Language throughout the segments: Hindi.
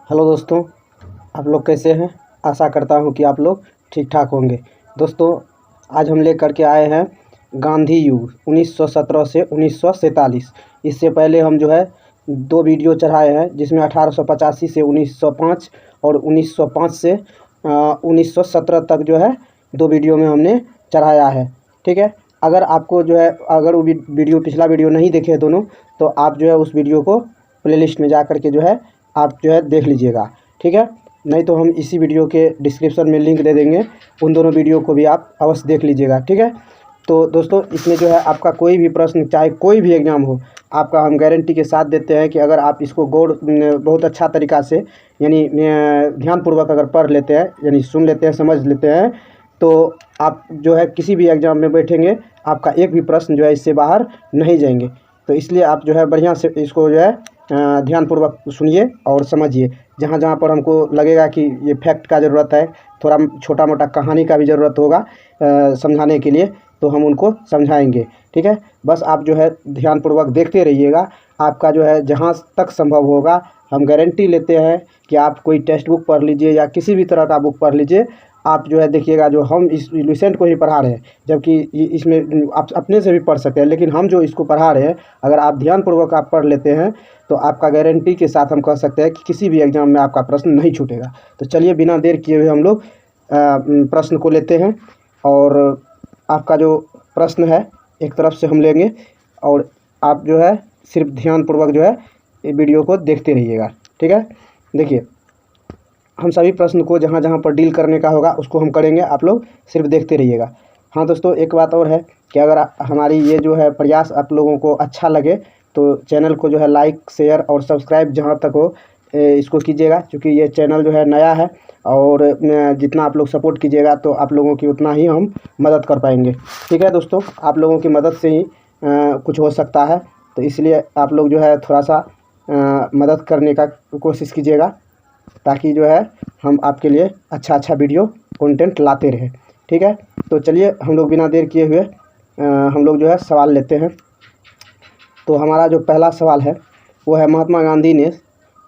हेलो दोस्तों, आप लोग कैसे हैं। आशा करता हूं कि आप लोग ठीक ठाक होंगे। दोस्तों, आज हम लेकर के आए हैं गांधी युग 1917 से 1947। इससे पहले हम जो है 2 वीडियो चढ़ाए हैं, जिसमें 1885 से 1905 और 1905 से 1917 तक जो है 2 वीडियो में हमने चढ़ाया है। ठीक है, अगर आपको जो है अगर वो वीडियो पिछला वीडियो नहीं देखे दोनों, तो आप जो है उस वीडियो को प्लेलिस्ट में जा कर के जो है आप जो है देख लीजिएगा। ठीक है, नहीं तो हम इसी वीडियो के डिस्क्रिप्शन में लिंक दे देंगे, उन दोनों वीडियो को भी आप अवश्य देख लीजिएगा। ठीक है, तो दोस्तों इसमें जो है आपका कोई भी प्रश्न, चाहे कोई भी एग्ज़ाम हो, आपका हम गारंटी के साथ देते हैं कि अगर आप इसको बहुत अच्छा तरीक़ा से यानी ध्यानपूर्वक अगर पढ़ लेते हैं, यानी सुन लेते हैं, समझ लेते हैं, तो आप जो है किसी भी एग्ज़ाम में बैठेंगे, आपका एक भी प्रश्न जो है इससे बाहर नहीं जाएंगे। तो इसलिए आप जो है बढ़िया से इसको जो है ध्यानपूर्वक सुनिए और समझिए। जहाँ जहाँ पर हमको लगेगा कि ये फैक्ट का ज़रूरत है, थोड़ा छोटा मोटा कहानी का भी ज़रूरत होगा समझाने के लिए, तो हम उनको समझाएंगे। ठीक है, बस आप जो है ध्यानपूर्वक देखते रहिएगा। आपका जो है जहाँ तक संभव होगा, हम गारंटी लेते हैं कि आप कोई टेक्स्ट बुक पढ़ लीजिए या किसी भी तरह का बुक पढ़ लीजिए, आप जो है देखिएगा जो हम इस लुसेंट को ही पढ़ा रहे हैं, जबकि इसमें आप अपने से भी पढ़ सकते हैं, लेकिन हम जो इसको पढ़ा रहे हैं, अगर आप ध्यानपूर्वक आप पढ़ लेते हैं, तो आपका गारंटी के साथ हम कह सकते हैं कि किसी भी एग्ज़ाम में आपका प्रश्न नहीं छूटेगा। तो चलिए बिना देर किए हुए हम लोग प्रश्न को लेते हैं, और आपका जो प्रश्न है एक तरफ से हम लेंगे, और आप जो है सिर्फ ध्यानपूर्वक जो है ये वीडियो को देखते रहिएगा। ठीक है, देखिए हम सभी प्रश्न को जहाँ जहाँ पर डील करने का होगा उसको हम करेंगे, आप लोग सिर्फ देखते रहिएगा। हाँ दोस्तों, एक बात और है कि अगर हमारी ये जो है प्रयास आप लोगों को अच्छा लगे, तो चैनल को जो है लाइक, शेयर और सब्सक्राइब जहाँ तक हो इसको कीजिएगा, क्योंकि ये चैनल जो है नया है, और जितना आप लोग सपोर्ट कीजिएगा तो आप लोगों की उतना ही हम मदद कर पाएंगे। ठीक है दोस्तों, आप लोगों की मदद से ही कुछ हो सकता है, तो इसलिए आप लोग जो है थोड़ा सा मदद करने का कोशिश कीजिएगा, ताकि जो है हम आपके लिए अच्छा वीडियो कंटेंट लाते रहें। ठीक है, तो चलिए हम लोग बिना देर किए हुए हम लोग जो है सवाल लेते हैं। तो हमारा जो पहला सवाल है वो है, महात्मा गांधी ने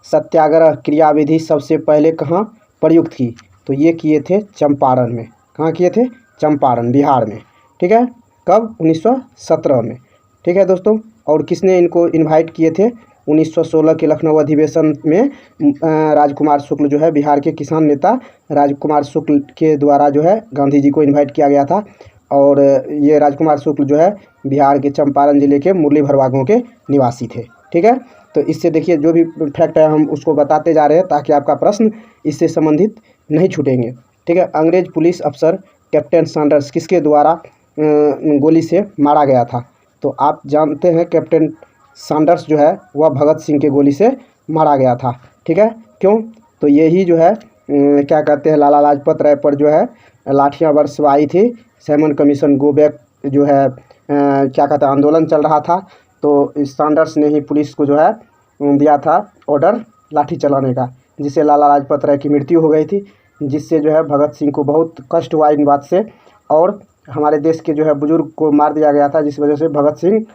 सत्याग्रह क्रियाविधि सबसे पहले कहाँ प्रयुक्त की। तो ये किए थे चंपारण में। कहाँ किए थे? चंपारण, बिहार में। ठीक है, कब? 1917 में। ठीक है दोस्तों, और किसने इनको इनवाइट किए थे? 1916 के लखनऊ अधिवेशन में राजकुमार शुक्ल जो है, बिहार के किसान नेता राजकुमार शुक्ल के द्वारा जो है गांधी जी को इनवाइट किया गया था। और ये राजकुमार शुक्ल जो है बिहार के चंपारण ज़िले के मुरली भरवा गाँव के निवासी थे। ठीक है, तो इससे देखिए जो भी फैक्ट है हम उसको बताते जा रहे हैं, ताकि आपका प्रश्न इससे संबंधित नहीं छूटेंगे। ठीक है, अंग्रेज पुलिस अफसर कैप्टन सैंडर्स किसके द्वारा गोली से मारा गया था? तो आप जानते हैं कैप्टन सैंडर्स जो है वह भगत सिंह के गोली से मारा गया था। ठीक है, क्यों? तो यही जो है क्या कहते हैं, लाला लाजपत राय पर जो है लाठियाँ बरसवाई थी। सैमन कमीशन गो बैक जो है क्या कहते हैं, आंदोलन चल रहा था, तो इस सैंडर्स ने ही पुलिस को जो है दिया था ऑर्डर लाठी चलाने का, जिससे लाला लाजपत राय की मृत्यु हो गई थी, जिससे जो है भगत सिंह को बहुत कष्ट हुआ इन बात से, और हमारे देश के जो है बुजुर्ग को मार दिया गया था, जिस वजह से भगत सिंह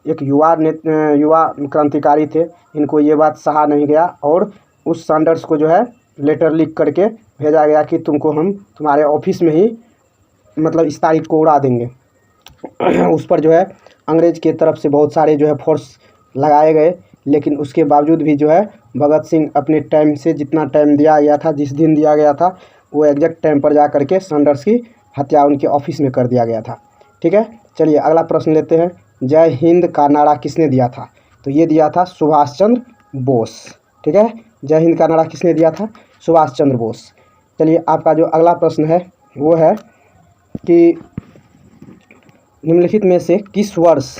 एक युवा क्रांतिकारी थे। इनको ये बात सहा नहीं गया, और उस सैंडर्स को जो है लेटर लिख करके भेजा गया कि तुमको हम तुम्हारे ऑफिस में ही मतलब इस तारीख को उड़ा देंगे। उस पर जो है अंग्रेज के तरफ से बहुत सारे जो है फोर्स लगाए गए, लेकिन उसके बावजूद भी जो है भगत सिंह अपने टाइम से, जितना टाइम दिया गया था, जिस दिन दिया गया था, वो एग्जैक्ट टाइम पर जा करके सैंडर्स की हत्या उनके ऑफिस में कर दिया गया था। ठीक है, चलिए अगला प्रश्न लेते हैं। जय हिंद का नारा किसने दिया था? तो ये दिया था सुभाष चंद्र बोस। ठीक है, जय हिंद का नारा किसने दिया था? सुभाष चंद्र बोस। चलिए आपका जो अगला प्रश्न है वो है कि निम्नलिखित में से किस वर्ष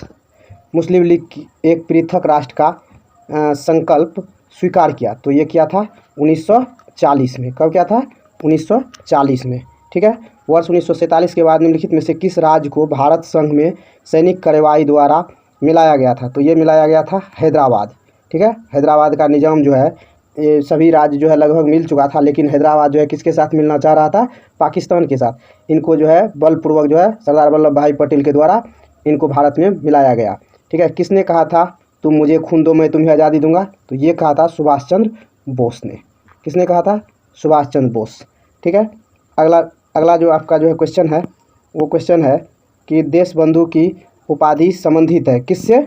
मुस्लिम लीग एक पृथक राष्ट्र का संकल्प स्वीकार किया? तो ये किया था 1940 में। कब किया था? 1940 में। ठीक है, वर्ष 1947 के बाद निम्नलिखित में से किस राज्य को भारत संघ में सैनिक कार्रवाई द्वारा मिलाया गया था? तो ये मिलाया गया था हैदराबाद। ठीक है, हैदराबाद का निज़ाम जो है ये सभी राज्य जो है लगभग मिल चुका था, लेकिन हैदराबाद जो है किसके साथ मिलना चाह रहा था? पाकिस्तान के साथ। इनको जो है बलपूर्वक जो है सरदार वल्लभ भाई पटेल के द्वारा इनको भारत में मिलाया गया। ठीक है, किसने कहा था तुम मुझे खून दो मैं तुम्हें आज़ादी दूंगा? तो ये कहा था सुभाष चंद्र बोस ने। किसने कहा था? सुभाष चंद्र बोस। ठीक है, अगला अगला जो आपका जो है क्वेश्चन है, वो क्वेश्चन है कि देश बंधु की उपाधि संबंधित है किससे?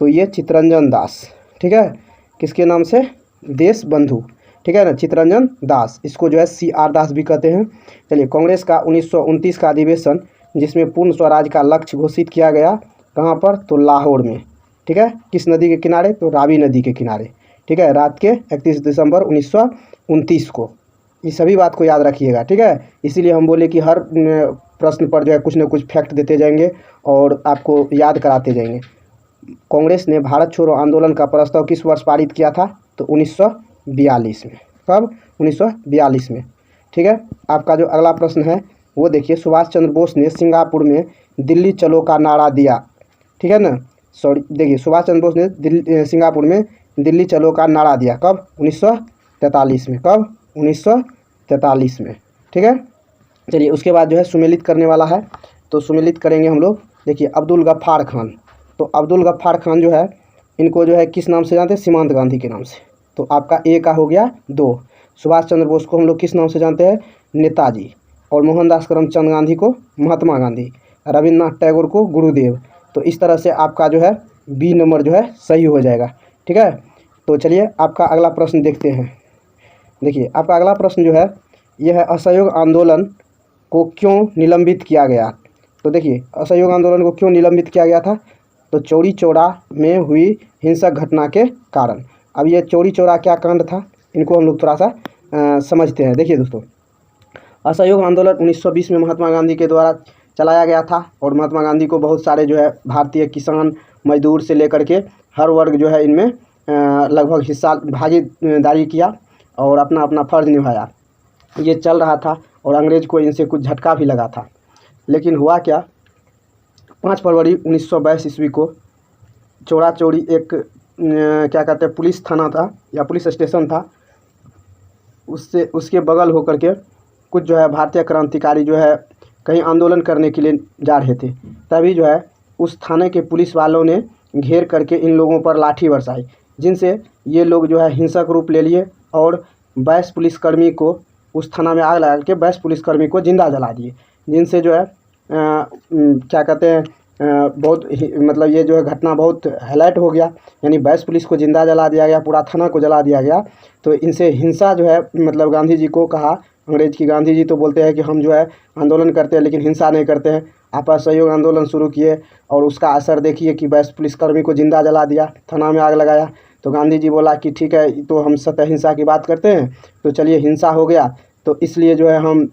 तो ये चित्तरंजन दास। ठीक है, किसके नाम से? देश बंधु। ठीक है ना, चित्तरंजन दास, इसको जो है CR दास भी कहते हैं। चलिए, कांग्रेस का 1929 का अधिवेशन जिसमें पूर्ण स्वराज का लक्ष्य घोषित किया गया, कहाँ पर? तो लाहौर में। ठीक है, किस नदी के किनारे? तो रावी नदी के किनारे। ठीक है, रात के 31 दिसंबर 1929 को। ये सभी बात को याद रखिएगा। ठीक है, इसीलिए हम बोले कि हर प्रश्न पर जो है कुछ न कुछ फैक्ट देते जाएंगे और आपको याद कराते जाएंगे। कांग्रेस ने भारत छोड़ो आंदोलन का प्रस्ताव किस वर्ष पारित किया था? तो 1942 में। कब? 1942 में। ठीक है, आपका जो अगला प्रश्न है वो देखिए, सुभाष चंद्र बोस ने सिंगापुर में दिल्ली चलो का नारा दिया। ठीक है ना, सॉरी, देखिए, सुभाष चंद्र बोस ने सिंगापुर में दिल्ली चलो का नारा दिया। कब? 1943 में। कब? 1943 में। ठीक है, चलिए, उसके बाद जो है सुमेलित करने वाला है, तो सुमेलित करेंगे हम लोग। देखिए, अब्दुल गफ्फार खान। तो अब्दुल गफ्फार खान जो है, इनको जो है किस नाम से जानते हैं? सीमांत गांधी के नाम से। तो आपका ए का हो गया 2। सुभाष चंद्र बोस को हम लोग किस नाम से जानते हैं? नेताजी। और मोहनदास करमचंद गांधी को महात्मा गांधी, रविन्द्रनाथ टैगोर को गुरुदेव। तो इस तरह से आपका जो है बी नंबर जो है सही हो जाएगा। ठीक है, तो चलिए आपका अगला प्रश्न देखते हैं। देखिए, आपका अगला प्रश्न जो है यह है, असहयोग आंदोलन को क्यों निलंबित किया गया? तो देखिए, असहयोग आंदोलन को क्यों निलंबित किया गया था? तो चौरी चौरा में हुई हिंसक घटना के कारण। अब ये चौरी चौरा क्या कांड था, इनको हम लोग थोड़ा सा समझते हैं। देखिए दोस्तों, असहयोग आंदोलन 1920 में महात्मा गांधी के द्वारा चलाया गया था और महात्मा गांधी को बहुत सारे जो है भारतीय किसान मजदूर से लेकर के हर वर्ग जो है इनमें लगभग हिस्सा भागीदारी किया और अपना अपना फ़र्ज निभाया। ये चल रहा था और अंग्रेज़ को इनसे कुछ झटका भी लगा था। लेकिन हुआ क्या, 5 फरवरी 1922 ईस्वी को चौरा चौरी एक क्या कहते हैं पुलिस थाना था या पुलिस स्टेशन था, उससे उसके बगल होकर के कुछ जो है भारतीय क्रांतिकारी जो है कहीं आंदोलन करने के लिए जा रहे थे। तभी जो है उस थाने के पुलिस वालों ने घेर करके इन लोगों पर लाठी बरसाई, जिनसे ये लोग जो है हिंसक रूप ले लिए और 22 पुलिसकर्मी को उस थाना में आग लगा के 22 पुलिसकर्मी को जिंदा जला दिए, जिनसे जो है क्या कहते हैं बहुत मतलब ये जो है घटना बहुत हाईलाइट हो गया। यानी 22 पुलिस को जिंदा जला दिया गया, पूरा थाना को जला दिया गया। तो इनसे हिंसा जो है मतलब गांधी जी को कहा, अंग्रेज की गांधी जी तो बोलते हैं कि हम जो है आंदोलन करते हैं लेकिन हिंसा नहीं करते हैं। आप असहयोग आंदोलन शुरू किए और उसका असर देखिए कि 22 पुलिसकर्मी को जिंदा जला दिया, थाना में आग लगाया। तो गांधी जी बोला कि ठीक है, तो हम सत्य हिंसा की बात करते हैं, तो चलिए हिंसा हो गया, तो इसलिए जो है हम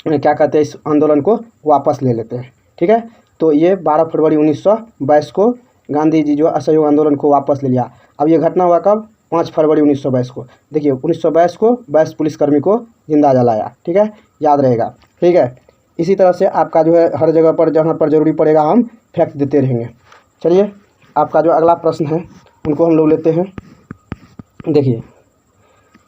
क्या कहते हैं इस आंदोलन को वापस ले लेते हैं। ठीक है, तो ये 12 फरवरी 1922 को गांधी जी जो असहयोग आंदोलन को वापस ले लिया। अब ये घटना हुआ कब? 5 फरवरी 1922 को। देखिए 1922 को 22 पुलिसकर्मी को जिंदा जलाया। ठीक है, याद रहेगा। ठीक है, इसी तरह से आपका जो है हर जगह पर जहाँ पर ज़रूरी पड़ेगा हम फैक्ट देते रहेंगे। चलिए आपका जो अगला प्रश्न है उनको हम लोग लेते हैं। देखिए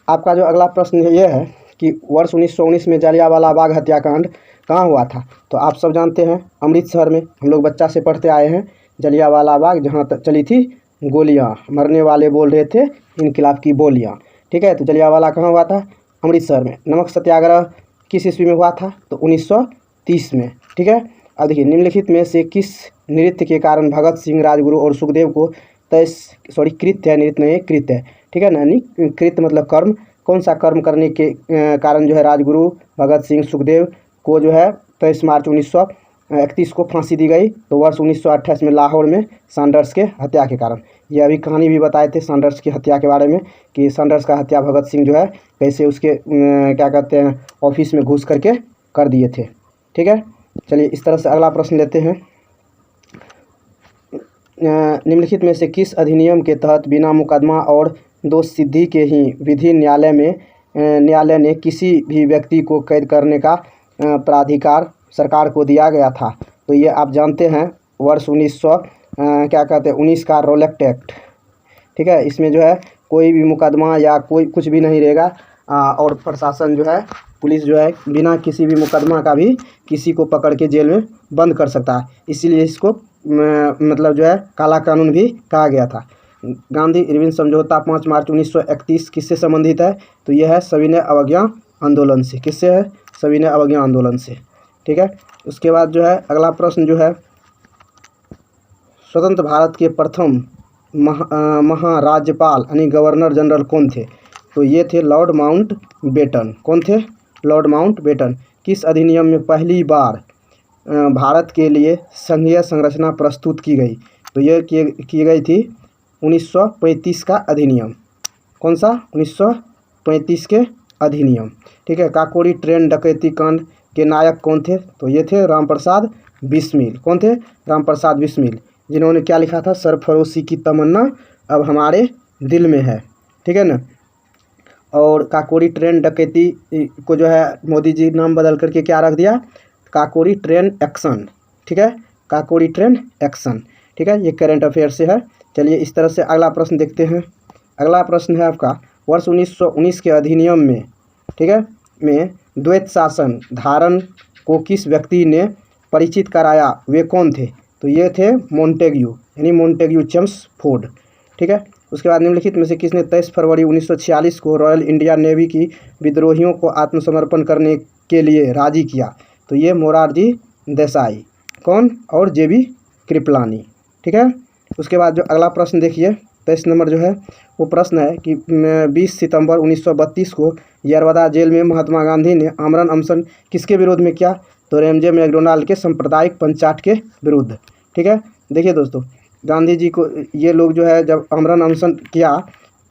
आपका जो अगला प्रश्न ये है कि वर्ष 1919 में जलियांवाला बाग हत्याकांड कहाँ हुआ था? तो आप सब जानते हैं अमृतसर में, हम लोग बच्चा से पढ़ते आए हैं। जलियांवाला बाग जहाँ तक चली थी गोलियाँ, मरने वाले बोल रहे थे इनकलाब की बोलियाँ। ठीक है, तो जलियांवाला कहाँ हुआ था? अमृतसर में। नमक सत्याग्रह किस ईस्वी में हुआ था? तो 1930 में। ठीक है, अब देखिए निम्नलिखित में से किस नृत्य के कारण भगत सिंह, राजगुरु और सुखदेव को कृत्य है, नृत्य नहीं कृत्य है। ठीक है ना, कृत्य मतलब कर्म, कौन सा कर्म करने के कारण जो है राजगुरु भगत सिंह सुखदेव को जो है 23 मार्च 1931 को फांसी दी गई? तो वर्ष 1928 में लाहौर में सैंडर्स के हत्या के कारण। ये अभी कहानी भी बताए थे सैंडर्स की हत्या के बारे में कि सैंडर्स का हत्या भगत सिंह जो है कैसे उसके क्या कहते हैं ऑफिस में घुस करके कर दिए थे। ठीक है, चलिए इस तरह से अगला प्रश्न लेते हैं। निम्नलिखित में से किस अधिनियम के तहत बिना मुकदमा और दोष सिद्धि के ही विधि न्यायालय ने किसी भी व्यक्ति को कैद करने का प्राधिकार सरकार को दिया गया था? तो ये आप जानते हैं वर्ष 1919 का रॉलेट एक्ट। ठीक है, इसमें जो है कोई भी मुकदमा या कोई कुछ भी नहीं रहेगा और प्रशासन जो है पुलिस जो है बिना किसी भी मुकदमा का भी किसी को पकड़ के जेल में बंद कर सकता है। इसीलिए इसको मतलब जो है काला कानून भी कहा गया था। गांधी इरविन समझौता 5 मार्च 1931 किससे संबंधित है? तो यह है सविनय अवज्ञा आंदोलन से। किससे है? सविनय अवज्ञा आंदोलन से। ठीक है। उसके बाद जो है अगला प्रश्न जो है, स्वतंत्र भारत के प्रथम महाराज्यपाल यानी गवर्नर जनरल कौन थे? तो ये थे लॉर्ड माउंटबेटन। कौन थे? Lord Mountbatten. किस अधिनियम में पहली बार भारत के लिए संघीय संरचना प्रस्तुत की गई? तो यह की गई थी 1935 का अधिनियम। कौन सा? 1935 के अधिनियम। ठीक है। काकोरी ट्रेन डकैती कांड के नायक कौन थे? तो ये थे रामप्रसाद बिस्मिल। कौन थे? रामप्रसाद बिस्मिल, जिन्होंने क्या लिखा था? सरफरोशी की तमन्ना अब हमारे दिल में है। ठीक है ना। और काकोरी ट्रेन डकैती को जो है मोदी जी नाम बदल करके क्या रख दिया? Kakori train action. ठीक है। Kakori train action. ठीक है। ये करंट अफेयर से है। चलिए इस तरह से अगला प्रश्न देखते हैं। अगला प्रश्न है आपका, वर्ष 1919 के अधिनियम में, ठीक है, में द्वैत शासन धारण को किस व्यक्ति ने परिचित कराया? वे कौन थे? तो ये थे मोंटेग्यू यानी मोंटेग्यू चेम्सफोर्ड। ठीक है। उसके बाद निम्नलिखित में से किसने 23 फरवरी 1946 को रॉयल इंडियन नेवी की विद्रोहियों को आत्मसमर्पण करने के लिए राजी किया? तो ये मोरारजी देसाई। कौन? और जेबी कृपलानी। ठीक है। उसके बाद जो अगला प्रश्न देखिए 23 नंबर जो है वो प्रश्न है कि 20 सितंबर 1932 को यरवदा जेल में महात्मा गांधी ने आमरण अनशन किसके विरोध में किया? तो रेमजे मैकडोनाल्ड के सांप्रदायिक पंचाट के विरुद्ध। ठीक है। देखिए दोस्तों, गांधी जी को ये लोग जो है जब आमरण अनशन किया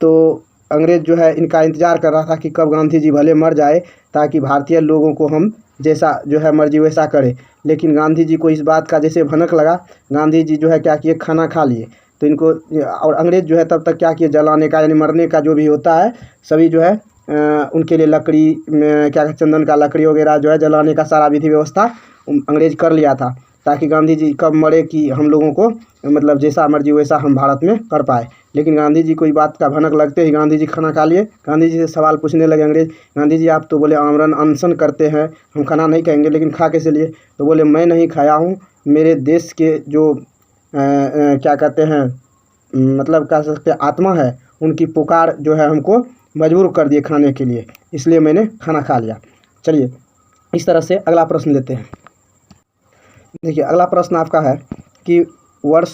तो अंग्रेज़ जो है इनका इंतज़ार कर रहा था कि कब गांधी जी भले मर जाए ताकि भारतीय लोगों को हम जैसा जो है मर्जी वैसा करे। लेकिन गांधी जी को इस बात का जैसे भनक लगा, गांधी जी जो है क्या किए? खाना खा लिए। तो इनको और अंग्रेज़ जो है तब तक क्या किए? जलाने का यानी मरने का जो भी होता है सभी जो है उनके लिए लकड़ी में क्या चंदन का लकड़ी वगैरह जो है जलाने का सारा विधि व्यवस्था अंग्रेज़ कर लिया था ताकि गांधी जी कब मरे कि हम लोगों को मतलब जैसा मर्जी वैसा हम भारत में कर पाए। लेकिन गांधी जी को इस बात का भनक लगते ही गांधी जी खाना खा लिए। गांधी जी से सवाल पूछने लगे अंग्रेज़, गांधी जी आप तो बोले आमरण अनशन करते हैं, हम खाना नहीं खाएंगे, लेकिन खा कैसे लिए? तो बोले मैं नहीं खाया हूँ, मेरे देश के जो क्या कहते हैं मतलब कह सकते आत्मा है, उनकी पुकार जो है हमको मजबूर कर दिए खाने के लिए, इसलिए मैंने खाना खा लिया। चलिए इस तरह से अगला प्रश्न लेते हैं। देखिए अगला प्रश्न आपका है कि वर्ष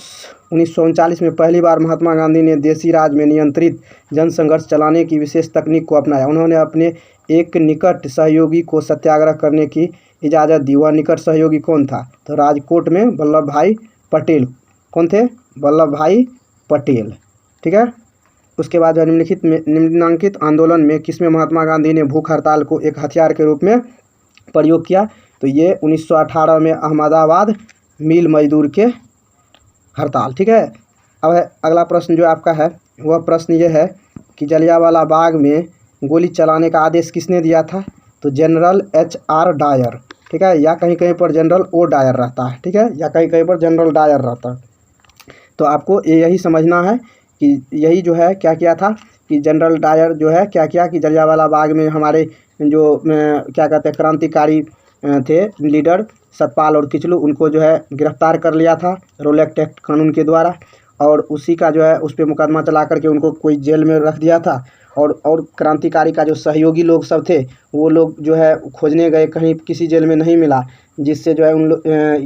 1939 में पहली बार महात्मा गांधी ने देसी राज में नियंत्रित जनसंघर्ष चलाने की विशेष तकनीक को अपनाया। उन्होंने अपने एक निकट सहयोगी को सत्याग्रह करने की इजाज़त दी। वह निकट सहयोगी कौन था? तो राजकोट में वल्लभ भाई पटेल। कौन थे? वल्लभ भाई पटेल। ठीक है। उसके बाद निम्नलिखित आंदोलन में किसमें महात्मा गांधी ने भूख हड़ताल को एक हथियार के रूप में प्रयोग किया? तो ये 1918 में अहमदाबाद मिल मजदूर के हड़ताल। ठीक है। अब अगला प्रश्न जो आपका है वह प्रश्न ये है कि जलियांवाला बाग में गोली चलाने का आदेश किसने दिया था? तो जनरल HR डायर। ठीक है। या कहीं कहीं पर जनरल O डायर रहता है। ठीक है। या कहीं कहीं पर जनरल डायर रहता है। तो आपको यही समझना है कि यही जो है क्या किया था कि जनरल डायर जो है क्या किया कि जलियांवाला बाग में हमारे जो क्या कहते हैं क्रांतिकारी थे लीडर सतपाल और किचलू, उनको जो है गिरफ्तार कर लिया था रोलेक्ट एक्ट कानून के द्वारा, और उसी का जो है उस पर मुकदमा चला करके उनको कोई जेल में रख दिया था। और क्रांतिकारी का जो सहयोगी लोग सब थे वो लोग जो है खोजने गए, कहीं किसी जेल में नहीं मिला, जिससे जो है उन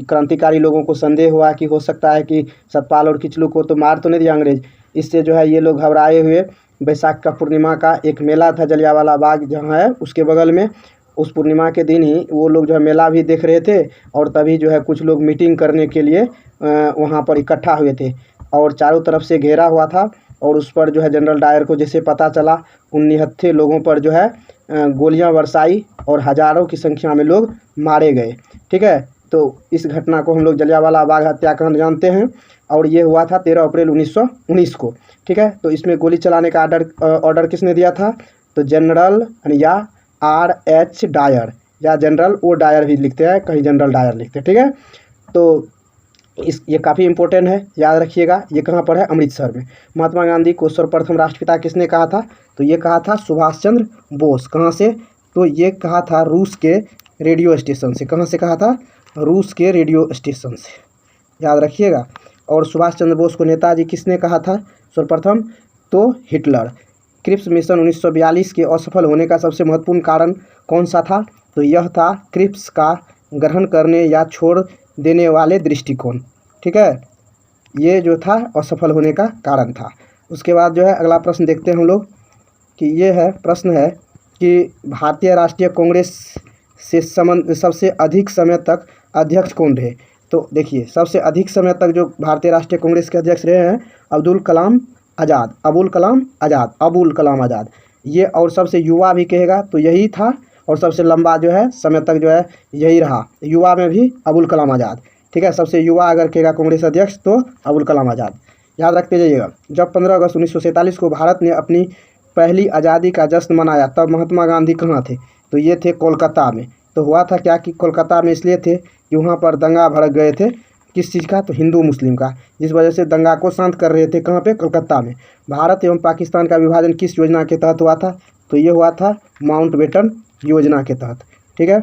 क्रांतिकारी लोगों को संदेह हुआ कि हो सकता है कि सतपाल और किचलू को तो मार तो नहीं दिया अंग्रेज। इससे जो है ये लोग घबराए हुए बैसाख का पूर्णिमा का एक मेला था जलियांवाला बाग जहाँ है उसके बगल में, उस पूर्णिमा के दिन ही वो लोग जो है मेला भी देख रहे थे और तभी जो है कुछ लोग मीटिंग करने के लिए वहाँ पर इकट्ठा हुए थे और चारों तरफ से घेरा हुआ था। और उस पर जो है जनरल डायर को जैसे पता चला, उन निहत्थे लोगों पर जो है गोलियां बरसाई और हज़ारों की संख्या में लोग मारे गए। ठीक है। तो इस घटना को हम लोग जलियांवाला बाग हत्याकांड जानते हैं और ये हुआ था 13 अप्रैल 1919 को। ठीक है। तो इसमें गोली चलाने का ऑर्डर किसने दिया था? तो जनरल या RH डायर या जनरल O डायर भी लिखते हैं, कहीं जनरल डायर लिखते हैं। ठीक है। तो ये काफ़ी इंपॉर्टेंट है, याद रखिएगा। ये कहाँ पर है? अमृतसर में। महात्मा गांधी को सर्वप्रथम राष्ट्रपिता किसने कहा था? तो ये कहा था सुभाष चंद्र बोस। कहाँ से? तो ये कहा था रूस के रेडियो स्टेशन से। कहाँ से कहा था? रूस के रेडियो स्टेशन से, याद रखिएगा। और सुभाष चंद्र बोस को नेताजी किसने कहा था? सर्वप्रथम तो हिटलर। क्रिप्स मिशन 1942 के असफल होने का सबसे महत्वपूर्ण कारण कौन सा था? तो यह था क्रिप्स का ग्रहण करने या छोड़ देने वाले दृष्टिकोण। ठीक है, ये जो था असफल होने का कारण था। उसके बाद जो है अगला प्रश्न देखते हैं हम लोग कि ये है, प्रश्न है कि भारतीय राष्ट्रीय कांग्रेस से सबसे अधिक समय तक अध्यक्ष कौन रहे? तो देखिए, सबसे अधिक समय तक जो भारतीय राष्ट्रीय कांग्रेस के अध्यक्ष रहे हैं अब्दुल कलाम आज़ाद। ये, और सबसे युवा भी कहेगा तो यही था, और सबसे लंबा जो है समय तक जो है यही रहा, युवा में भी अबुल कलाम आज़ाद। ठीक है, सबसे युवा अगर कहेगा कांग्रेस अध्यक्ष तो अबुल कलाम आज़ाद, याद रखते जाइएगा। जब 15 अगस्त 1947 को भारत ने अपनी पहली आज़ादी का जश्न मनाया तब महात्मा गांधी कहाँ थे? तो ये थे कोलकाता में। तो हुआ था क्या कि कोलकाता में इसलिए थे कि वहाँ पर दंगा भड़क गए थे, किस चीज़ का? तो हिंदू मुस्लिम का, जिस वजह से दंगा को शांत कर रहे थे। कहाँ पे? कोलकाता में। भारत एवं पाकिस्तान का विभाजन किस योजना के तहत हुआ था? तो ये हुआ था माउंटबेटन योजना के तहत। ठीक है,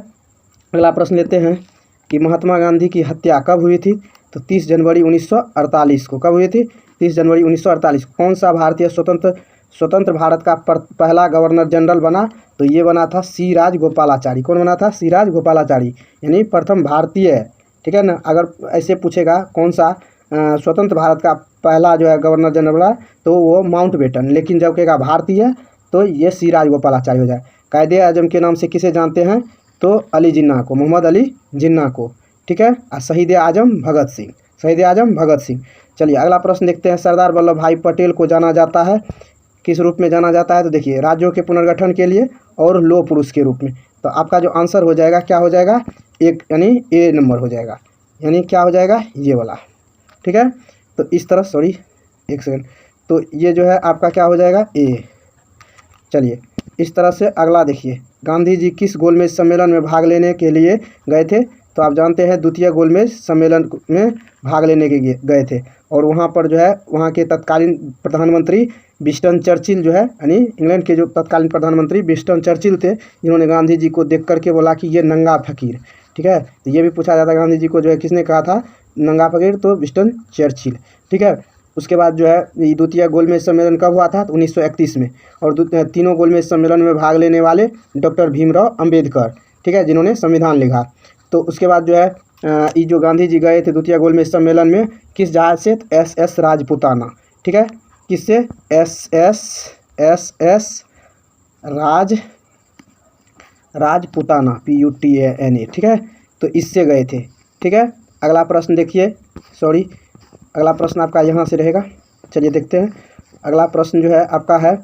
अगला प्रश्न लेते हैं कि महात्मा गांधी की हत्या कब हुई थी? तो 30 जनवरी 1948 को। कब हुई थी? 30 जनवरी 1948। कौन सा भारतीय स्वतंत्र भारत का पहला गवर्नर जनरल बना? तो ये बना था सी राजगोपालाचारी। कौन बना था? सी राजगोपालाचारी, यानी प्रथम भारतीय। ठीक है ना, अगर ऐसे पूछेगा कौन सा स्वतंत्र भारत का पहला जो है गवर्नर जनरल बना, तो वो माउंटबेटन, लेकिन जब कहेगा भारतीय तो ये सी राजगोपालाचारी हो जाए। कायदे आजम के नाम से किसे जानते हैं? तो अली जिन्ना को, मोहम्मद अली जिन्ना को। ठीक है, और शहीद आजम भगत सिंह। चलिए अगला प्रश्न देखते हैं। सरदार वल्लभ भाई पटेल को जाना जाता है किस रूप में जाना जाता है? तो देखिए, राज्यों के पुनर्गठन के लिए और लौह पुरुष के रूप में। तो आपका जो आंसर हो जाएगा क्या हो जाएगा? एक, यानी ए नंबर हो जाएगा, यानी क्या हो जाएगा? ये वाला। ठीक है, तो इस तरह, सॉरी एक सेकंड, तो ये जो है आपका क्या हो जाएगा? ए। चलिए इस तरह से अगला देखिए, गांधी जी किस गोलमेज सम्मेलन में भाग लेने के लिए गए थे? तो आप जानते हैं द्वितीय गोलमेज सम्मेलन में भाग लेने के गए थे, और वहाँ पर जो है वहाँ के तत्कालीन प्रधानमंत्री विंस्टन चर्चिल जो है, यानी इंग्लैंड के जो तत्कालीन प्रधानमंत्री विंस्टन चर्चिल थे, जिन्होंने गांधी जी को देख करके बोला कि ये नंगा फकीर। ठीक है, तो ये भी पूछा जाता है गांधी जी को जो है किसने कहा था नंगा फकीर? तो विंस्टन चर्चिल। ठीक है, उसके बाद जो है द्वितीय गोलमेज सम्मेलन कब हुआ था? तो 1931 में। और तीनों गोलमेज सम्मेलन में भाग लेने वाले डॉक्टर भीमराव अंबेडकर, ठीक है, जिन्होंने संविधान लिखा। तो उसके बाद जो है ये जो गांधी जी गए थे द्वितीय गोलमेज सम्मेलन में किस जहाज से? SS राजपुताना। ठीक है, किससे? SS Rajputana, PUTANA। ठीक है, तो इससे गए थे। ठीक है, अगला प्रश्न देखिए, सॉरी अगला प्रश्न आपका यहाँ से रहेगा। चलिए देखते हैं, अगला प्रश्न जो है आपका है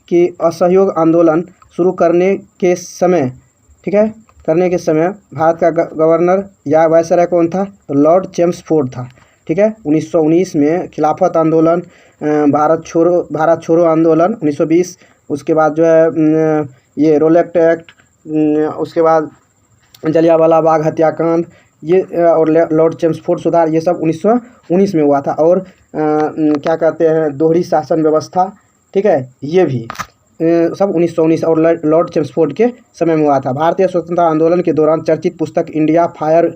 कि असहयोग आंदोलन शुरू करने के समय, ठीक है, करने के समय भारत का गवर्नर या वायसराय कौन था? तो लॉर्ड चेम्सफोर्ड था। ठीक है, 1919 में खिलाफत आंदोलन, भारत छोड़ो आंदोलन 1920, उसके बाद जो है ये रोलेक्ट एक्ट, उसके बाद जलियांवाला बाग हत्याकांड, ये और लॉर्ड चेम्सफोर्ड सुधार, ये सब 1919 में हुआ था। और क्या कहते हैं दोहरी शासन व्यवस्था, ठीक है, ये भी सब 1919 और लॉर्ड चेम्सफोर्ड के समय में हुआ था। भारतीय स्वतंत्रता आंदोलन के दौरान चर्चित पुस्तक India fire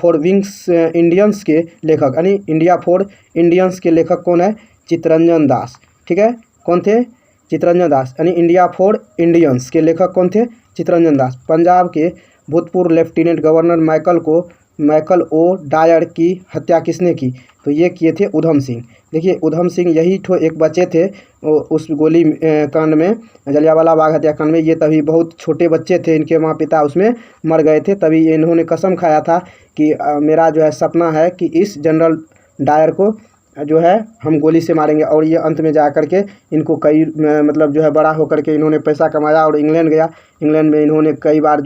for wings Indians के लेखक, यानी इंडिया फॉर इंडियंस के लेखक कौन है? चित्तरंजन दास। ठीक है, कौन थे? चित्तरंजन दास, यानी इंडिया फॉर इंडियंस के लेखक कौन थे? चित्तरंजन दास। पंजाब के भूतपूर्व lieutenant governor Michael O'Dwyer की हत्या किसने की? तो ये किए थे उधम सिंह। देखिए उधम सिंह यही एक बच्चे थे उस गोली कांड में, जलियांवाला बाग हत्याकांड में। ये तभी बहुत छोटे बच्चे थे, इनके माँ पिता उसमें मर गए थे, तभी इन्होंने कसम खाया था कि मेरा जो है सपना है कि इस जनरल डायर को जो है हम गोली से मारेंगे। और ये अंत में जा कर के इनको कई मतलब जो है बड़ा होकर के इन्होंने पैसा कमाया और इंग्लैंड गया। इंग्लैंड में इन्होंने कई बार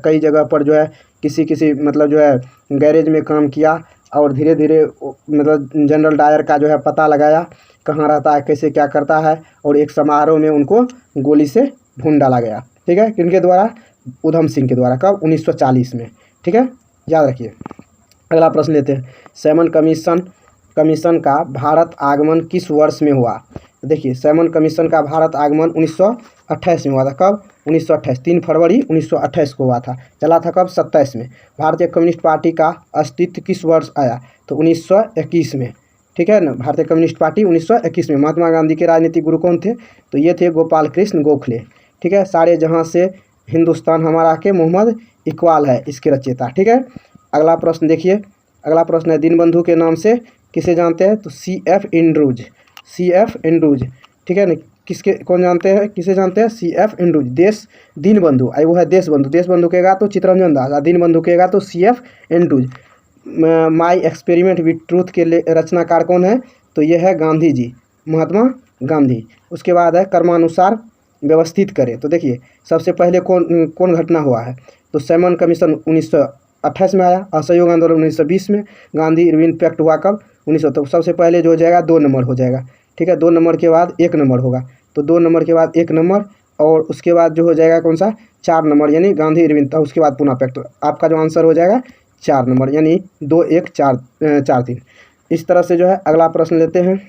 कई जगह पर जो है किसी मतलब जो है गैरेज में काम किया, और धीरे धीरे मतलब जनरल डायर का जो है पता लगाया, कहाँ रहता है, कैसे क्या करता है, और एक समारोह में उनको गोली से भून डाला गया। ठीक है, किनके द्वारा? उधम सिंह के द्वारा। कब? 1940 में। ठीक है, याद रखिए। अगला प्रश्न लेते हैं, सैमन कमीशन का भारत आगमन किस वर्ष में हुआ? देखिए सैमन कमीशन का भारत आगमन 1928 में हुआ था। कब? 1928, 3 फरवरी 1928 को हुआ था। चला था कब? 27 में। भारतीय कम्युनिस्ट पार्टी का अस्तित्व किस वर्ष आया? तो 1921 में। ठीक है ना। भारतीय कम्युनिस्ट पार्टी 1921 में। महात्मा गांधी के राजनीतिक गुरु कौन थे? तो ये थे गोपाल कृष्ण गोखले। ठीक है। सारे जहां से हिंदुस्तान हमारा के मोहम्मद इकबाल है इसके रचयिता। ठीक है। अगला प्रश्न देखिए, अगला प्रश्न है दीनबंधु के नाम से किसे जानते हैं? तो CF एंड्रूज, CF एंड्रूज। ठीक है ना। किसके कौन जानते हैं, किसे जानते हैं? CF Andrews. देश दीनबंधु, आई वो है देशबंधु, देशबंधु कहेगा तो चित्तरंजन दास, दीनबंधु कहेगा तो CF Andrews. My experiment with truth के रचनाकार कौन है? तो ये है गांधी जी, महात्मा गांधी। उसके बाद है कर्मानुसार व्यवस्थित करें। तो देखिए सबसे पहले कौन कौन घटना हुआ है? तो सैमन कमीशन 1928 में आया, असहयोग आंदोलन 1920 में, गांधी इरविन पैक्ट हुआ कब? 1900। तो सबसे पहले जो हो जाएगा 2 नंबर हो जाएगा। ठीक है। 2 नंबर के बाद 1 नंबर होगा, तो 2 नंबर के बाद 1 नंबर, और उसके बाद जो हो जाएगा कौन सा? 4 नंबर, यानी गांधी इरविन था। उसके बाद पुनः पैक्ट। आपका जो आंसर हो जाएगा 4 नंबर, यानी 2 1 4 4 3। इस तरह से जो है अगला प्रश्न लेते हैं।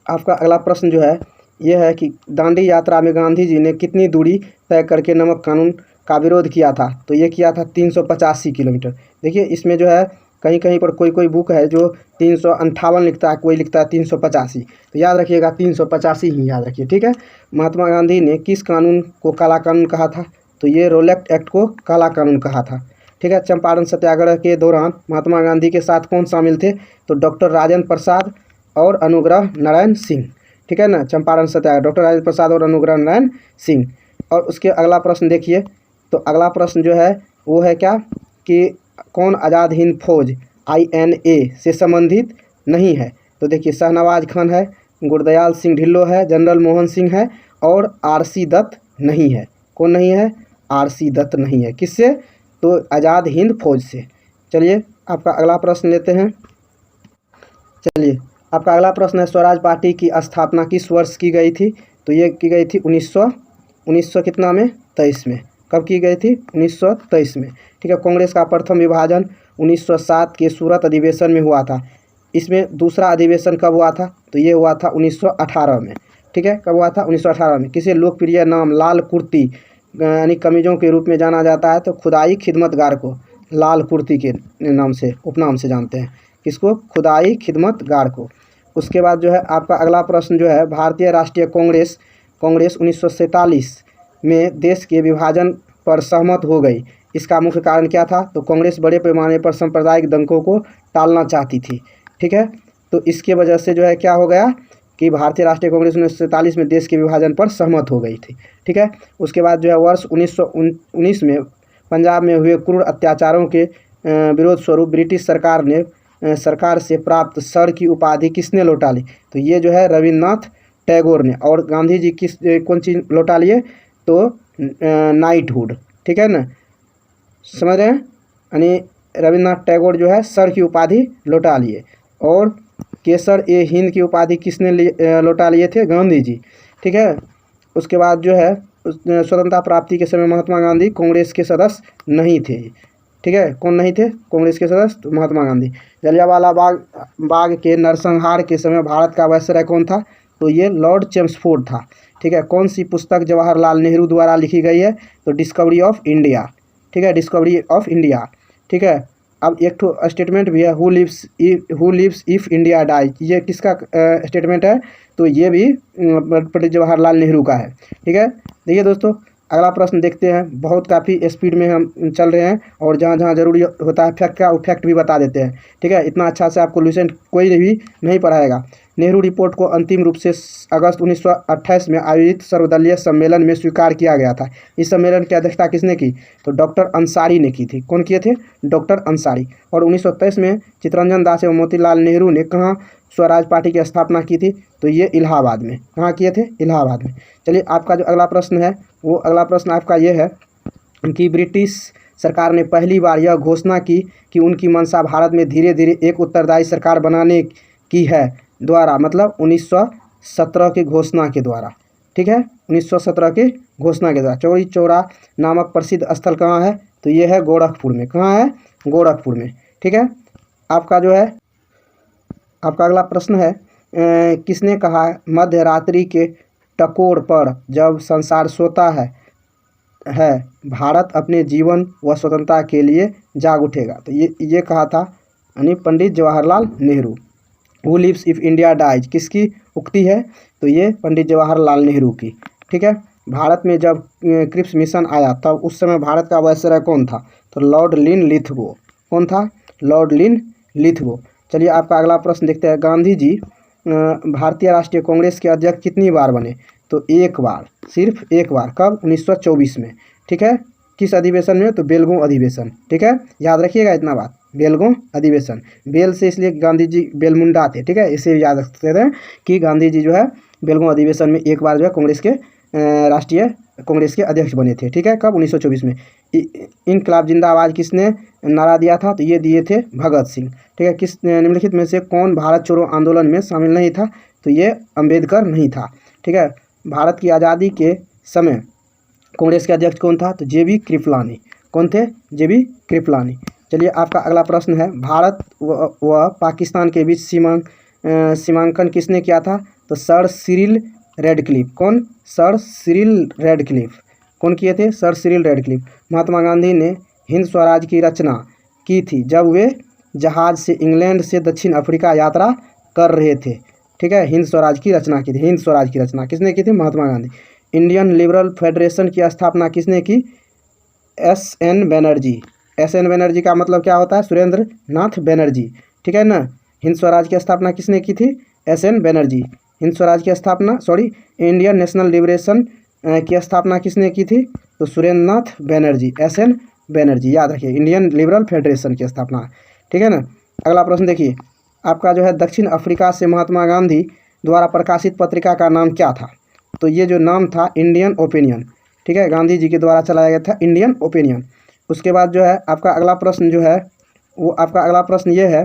आपका अगला प्रश्न जो है यह है कि दांडी यात्रा में गांधी जी ने कितनी दूरी तय करके नमक कानून का विरोध किया था? तो ये किया था 385 किलोमीटर। देखिए इसमें जो है कहीं कहीं पर कोई कोई बुक है जो 358 लिखता है, कोई लिखता है 385, तो याद रखिएगा 385 ही याद रखिए। ठीक है। महात्मा गांधी ने किस कानून को काला कानून कहा था? तो ये रोलेक्ट एक्ट को काला कानून कहा था। ठीक है। चंपारण सत्याग्रह के दौरान महात्मा गांधी के साथ कौन शामिल थे? तो डॉक्टर राजेंद्र प्रसाद और अनुग्रह नारायण सिंह। ठीक है ना। चंपारण सत्याग्रह डॉक्टर राजेंद्र प्रसाद और अनुग्रह नारायण सिंह। और उसके अगला प्रश्न देखिए, तो अगला प्रश्न जो है वो है क्या कि कौन आज़ाद हिंद फौज INA से संबंधित नहीं है? तो देखिए शाहनवाज खान है, गुरदयाल सिंह ढिल्लो है, जनरल मोहन सिंह है, और RC दत्त नहीं है। कौन नहीं है? RC दत्त नहीं है। किससे? तो आज़ाद हिंद फौज से। चलिए आपका अगला प्रश्न लेते हैं। चलिए आपका अगला प्रश्न है स्वराज पार्टी की स्थापना किस वर्ष की गई थी? तो ये की गई थी 1900 कितना में? 23 में। कब की गई थी? 1923 में। ठीक है। कांग्रेस का प्रथम विभाजन 1907 के सूरत अधिवेशन में हुआ था। इसमें दूसरा अधिवेशन कब हुआ था? तो ये हुआ था 1918 में। ठीक है। कब हुआ था? 1918 में। किसे लोकप्रिय नाम लाल कुर्ती यानी कमीजों के रूप में जाना जाता है? तो खुदाई खिदमतगार को लाल कुर्ती के नाम से, उपनाम से जानते हैं। किसको? खुदाई खिदमतगार को। उसके बाद जो है आपका अगला प्रश्न जो है भारतीय राष्ट्रीय कांग्रेस 1947 में देश के विभाजन पर सहमत हो गई। इसका मुख्य कारण क्या था? तो कांग्रेस बड़े पैमाने पर सांप्रदायिक दंगों को टालना चाहती थी। ठीक है। तो इसके वजह से जो है क्या हो गया कि भारतीय राष्ट्रीय कांग्रेस 1947 में देश के विभाजन पर सहमत हो गई थी। ठीक है। उसके बाद जो है वर्ष 1919 में पंजाब में हुए क्रूर अत्याचारों के विरोध स्वरूप ब्रिटिश सरकार से प्राप्त सर की उपाधि किसने लौटा ली? तो ये जो है रविन्द्रनाथ टैगोर ने। और गांधी जी कौन चीज़ लौटा लिए? तो नाइटहुड। ठीक है ना, समझ रहे हैं। यानी रविन्द्रनाथ टैगोर जो है सर की उपाधि लौटा लिए। और केसर ए हिंद की उपाधि किसने लौटा लिए थे? गांधी जी। ठीक है। उसके बाद जो है स्वतंत्रता प्राप्ति के समय महात्मा गांधी कांग्रेस के सदस्य नहीं थे। ठीक है। कौन नहीं थे कांग्रेस के सदस्य? तो महात्मा गांधी। जलियांवाला बाग के नरसंहार के समय भारत का वायसराय कौन था? तो ये लॉर्ड चेम्सफोर्ड था। ठीक है। कौन सी पुस्तक जवाहरलाल नेहरू द्वारा लिखी गई है? तो डिस्कवरी ऑफ इंडिया। ठीक है। Discovery of India. ठीक है। अब एक तो स्टेटमेंट भी है who lives if India die. ये किसका स्टेटमेंट है? तो ये भी पंडित जवाहरलाल नेहरू का है। ठीक है। देखिए दोस्तों अगला प्रश्न देखते हैं। बहुत काफ़ी स्पीड में हम चल रहे हैं और जहाँ जहाँ जरूरी होता है फैक्ट का वो फैक्ट भी बता देते हैं। ठीक है। इतना अच्छा से आपको लुसेंट कोई भी नहीं पढ़ाएगा। नेहरू रिपोर्ट को अंतिम रूप से अगस्त 1928 में आयोजित सर्वदलीय सम्मेलन में स्वीकार किया गया था। इस सम्मेलन की अध्यक्षता किसने की? तो डॉक्टर अंसारी ने की थी। कौन किए थे? डॉक्टर अंसारी। और 1923 में चित्तरंजन दास एवं मोतीलाल नेहरू ने कहाँ स्वराज पार्टी की स्थापना की थी? तो ये इलाहाबाद में। कहाँ किए थे? इलाहाबाद में। चलिए आपका जो अगला प्रश्न है वो अगला प्रश्न आपका ये है कि ब्रिटिश सरकार ने पहली बार यह घोषणा की कि उनकी मंशा भारत में धीरे धीरे एक उत्तरदायी सरकार बनाने की है द्वारा, मतलब 1917 की घोषणा के द्वारा। ठीक है। 1917 की घोषणा के द्वारा। चौरी चौरा नामक प्रसिद्ध स्थल कहाँ है? तो ये है गोरखपुर में। कहाँ है? गोरखपुर में। ठीक है। आपका जो है आपका अगला प्रश्न है किसने कहा मध्य रात्रि के टकोर पर जब संसार सोता है भारत अपने जीवन व स्वतंत्रता के लिए जाग उठेगा? तो ये कहा था यानी Pandit Jawaharlal Nehru. Who lives if India dies, किसकी उक्ति है? तो ये पंडित जवाहरलाल नेहरू की। ठीक है। भारत में जब क्रिप्स मिशन आया तब उस समय भारत का वायसराय कौन था? तो लॉर्ड लिनलिथगो। कौन था? Lord Linlithgow. चलिए आपका अगला प्रश्न देखते हैं। गांधी जी भारतीय राष्ट्रीय कांग्रेस के अध्यक्ष कितनी बार बने? तो एक बार, सिर्फ एक बार। कब? 1924 में। ठीक है। किस अधिवेशन में? तो बेलगांव अधिवेशन। ठीक है, याद रखिएगा इतना बात, बेलगांव अधिवेशन। बेल से इसलिए गांधी जी बेलमुंडा थे। ठीक है, इसे याद रखते हैं कि गांधी जी जो है बेलगांव अधिवेशन में एक बार जो है कांग्रेस के राष्ट्रीय कांग्रेस के अध्यक्ष बने थे। ठीक है, कब? 1924 में। इनकलाब जिंदाबाद किसने नारा दिया था? तो ये दिए थे भगत सिंह। ठीक है। किस निम्नलिखित में से कौन भारत छोड़ो आंदोलन में शामिल नहीं था? तो ये अंबेडकर नहीं था। ठीक है। भारत की आज़ादी के समय कांग्रेस के अध्यक्ष कौन था? तो जे बी कृपलानी। कौन थे? J B Kripalani. चलिए आपका अगला प्रश्न है। भारत व पाकिस्तान के बीच सीमांकन किसने किया था? तो सर सिरिल रेडक्लिफ। कौन? Sir Cyril Radcliffe. कौन किए थे? Sir Cyril Radcliffe. Mahatma Gandhi ने हिंद स्वराज की रचना की थी जब वे जहाज से इंग्लैंड से दक्षिण अफ्रीका यात्रा कर रहे थे। ठीक है, हिंद स्वराज की रचना की थी। हिंद स्वराज की रचना किसने की थी? Mahatma Gandhi. Indian liberal federation की स्थापना किसने की? S N Banerjee. S N Banerjee का मतलब क्या होता है? सुरेंद्र नाथ बनर्जी। ठीक है ना। हिंद स्वराज की स्थापना किसने की थी? S N Banerjee. हिंद स्वराज की स्थापना इंडियन नेशनल लिबरेशन की स्थापना किसने की थी? तो सुरेंद्र नाथ बनर्जी, एस एन बनर्जी। याद रखिए, इंडियन लिबरल फेडरेशन की स्थापना। ठीक है ना। अगला प्रश्न देखिए आपका जो है, दक्षिण अफ्रीका से महात्मा गांधी द्वारा प्रकाशित पत्रिका का नाम क्या था? तो ये जो नाम था इंडियन ओपिनियन। ठीक है, गांधी जी के द्वारा चलाया गया था इंडियन ओपिनियन। उसके बाद जो है आपका अगला प्रश्न जो है वो आपका अगला प्रश्न ये है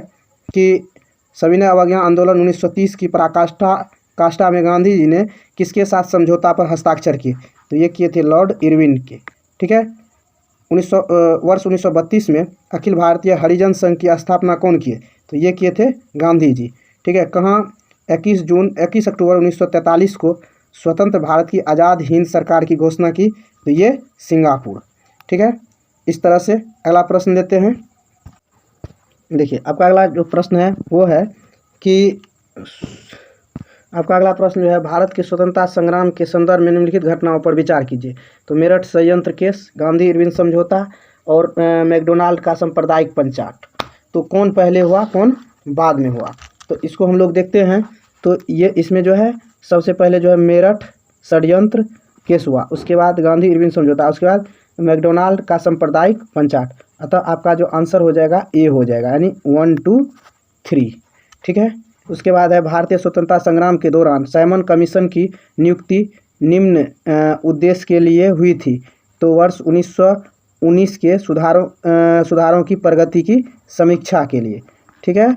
कि सविनय अवज्ञा आंदोलन 1930 की पराकाष्ठा में गांधी जी ने किसके साथ समझौता पर हस्ताक्षर किए? तो ये किए थे लॉर्ड इरविन के। ठीक है। वर्ष 1932 में अखिल भारतीय हरिजन संघ की स्थापना कौन किए? तो ये किए थे गांधी जी। ठीक है। कहाँ? 21 अक्टूबर 1943 को स्वतंत्र भारत की आज़ाद हिंद सरकार की घोषणा की। तो ये सिंगापुर। ठीक है। इस तरह से अगला प्रश्न लेते हैं। देखिए आपका अगला जो प्रश्न है वो है कि आपका अगला प्रश्न जो है, भारत के स्वतंत्रता संग्राम के संदर्भ में निम्नलिखित घटनाओं पर विचार कीजिए। तो मेरठ संयंत्र केस, गांधी इरविन समझौता और मैकडोनाल्ड का सांप्रदायिक पंचाट। तो कौन पहले हुआ, कौन बाद में हुआ? तो इसको हम लोग देखते हैं। तो ये इसमें जो है सबसे पहले जो है मेरठ षड्यंत्र केस हुआ, उसके बाद गांधी इरविन समझौता, उसके बाद मैकडोनाल्ड का सांप्रदायिक पंचाट। अतः आपका जो आंसर हो जाएगा ए हो जाएगा, यानी 1 2 3। ठीक है। उसके बाद है भारतीय स्वतंत्रता संग्राम के दौरान साइमन कमीशन की नियुक्ति निम्न उद्देश्य के लिए हुई थी। तो वर्ष 1919 के सुधारों की प्रगति की समीक्षा के लिए। ठीक है।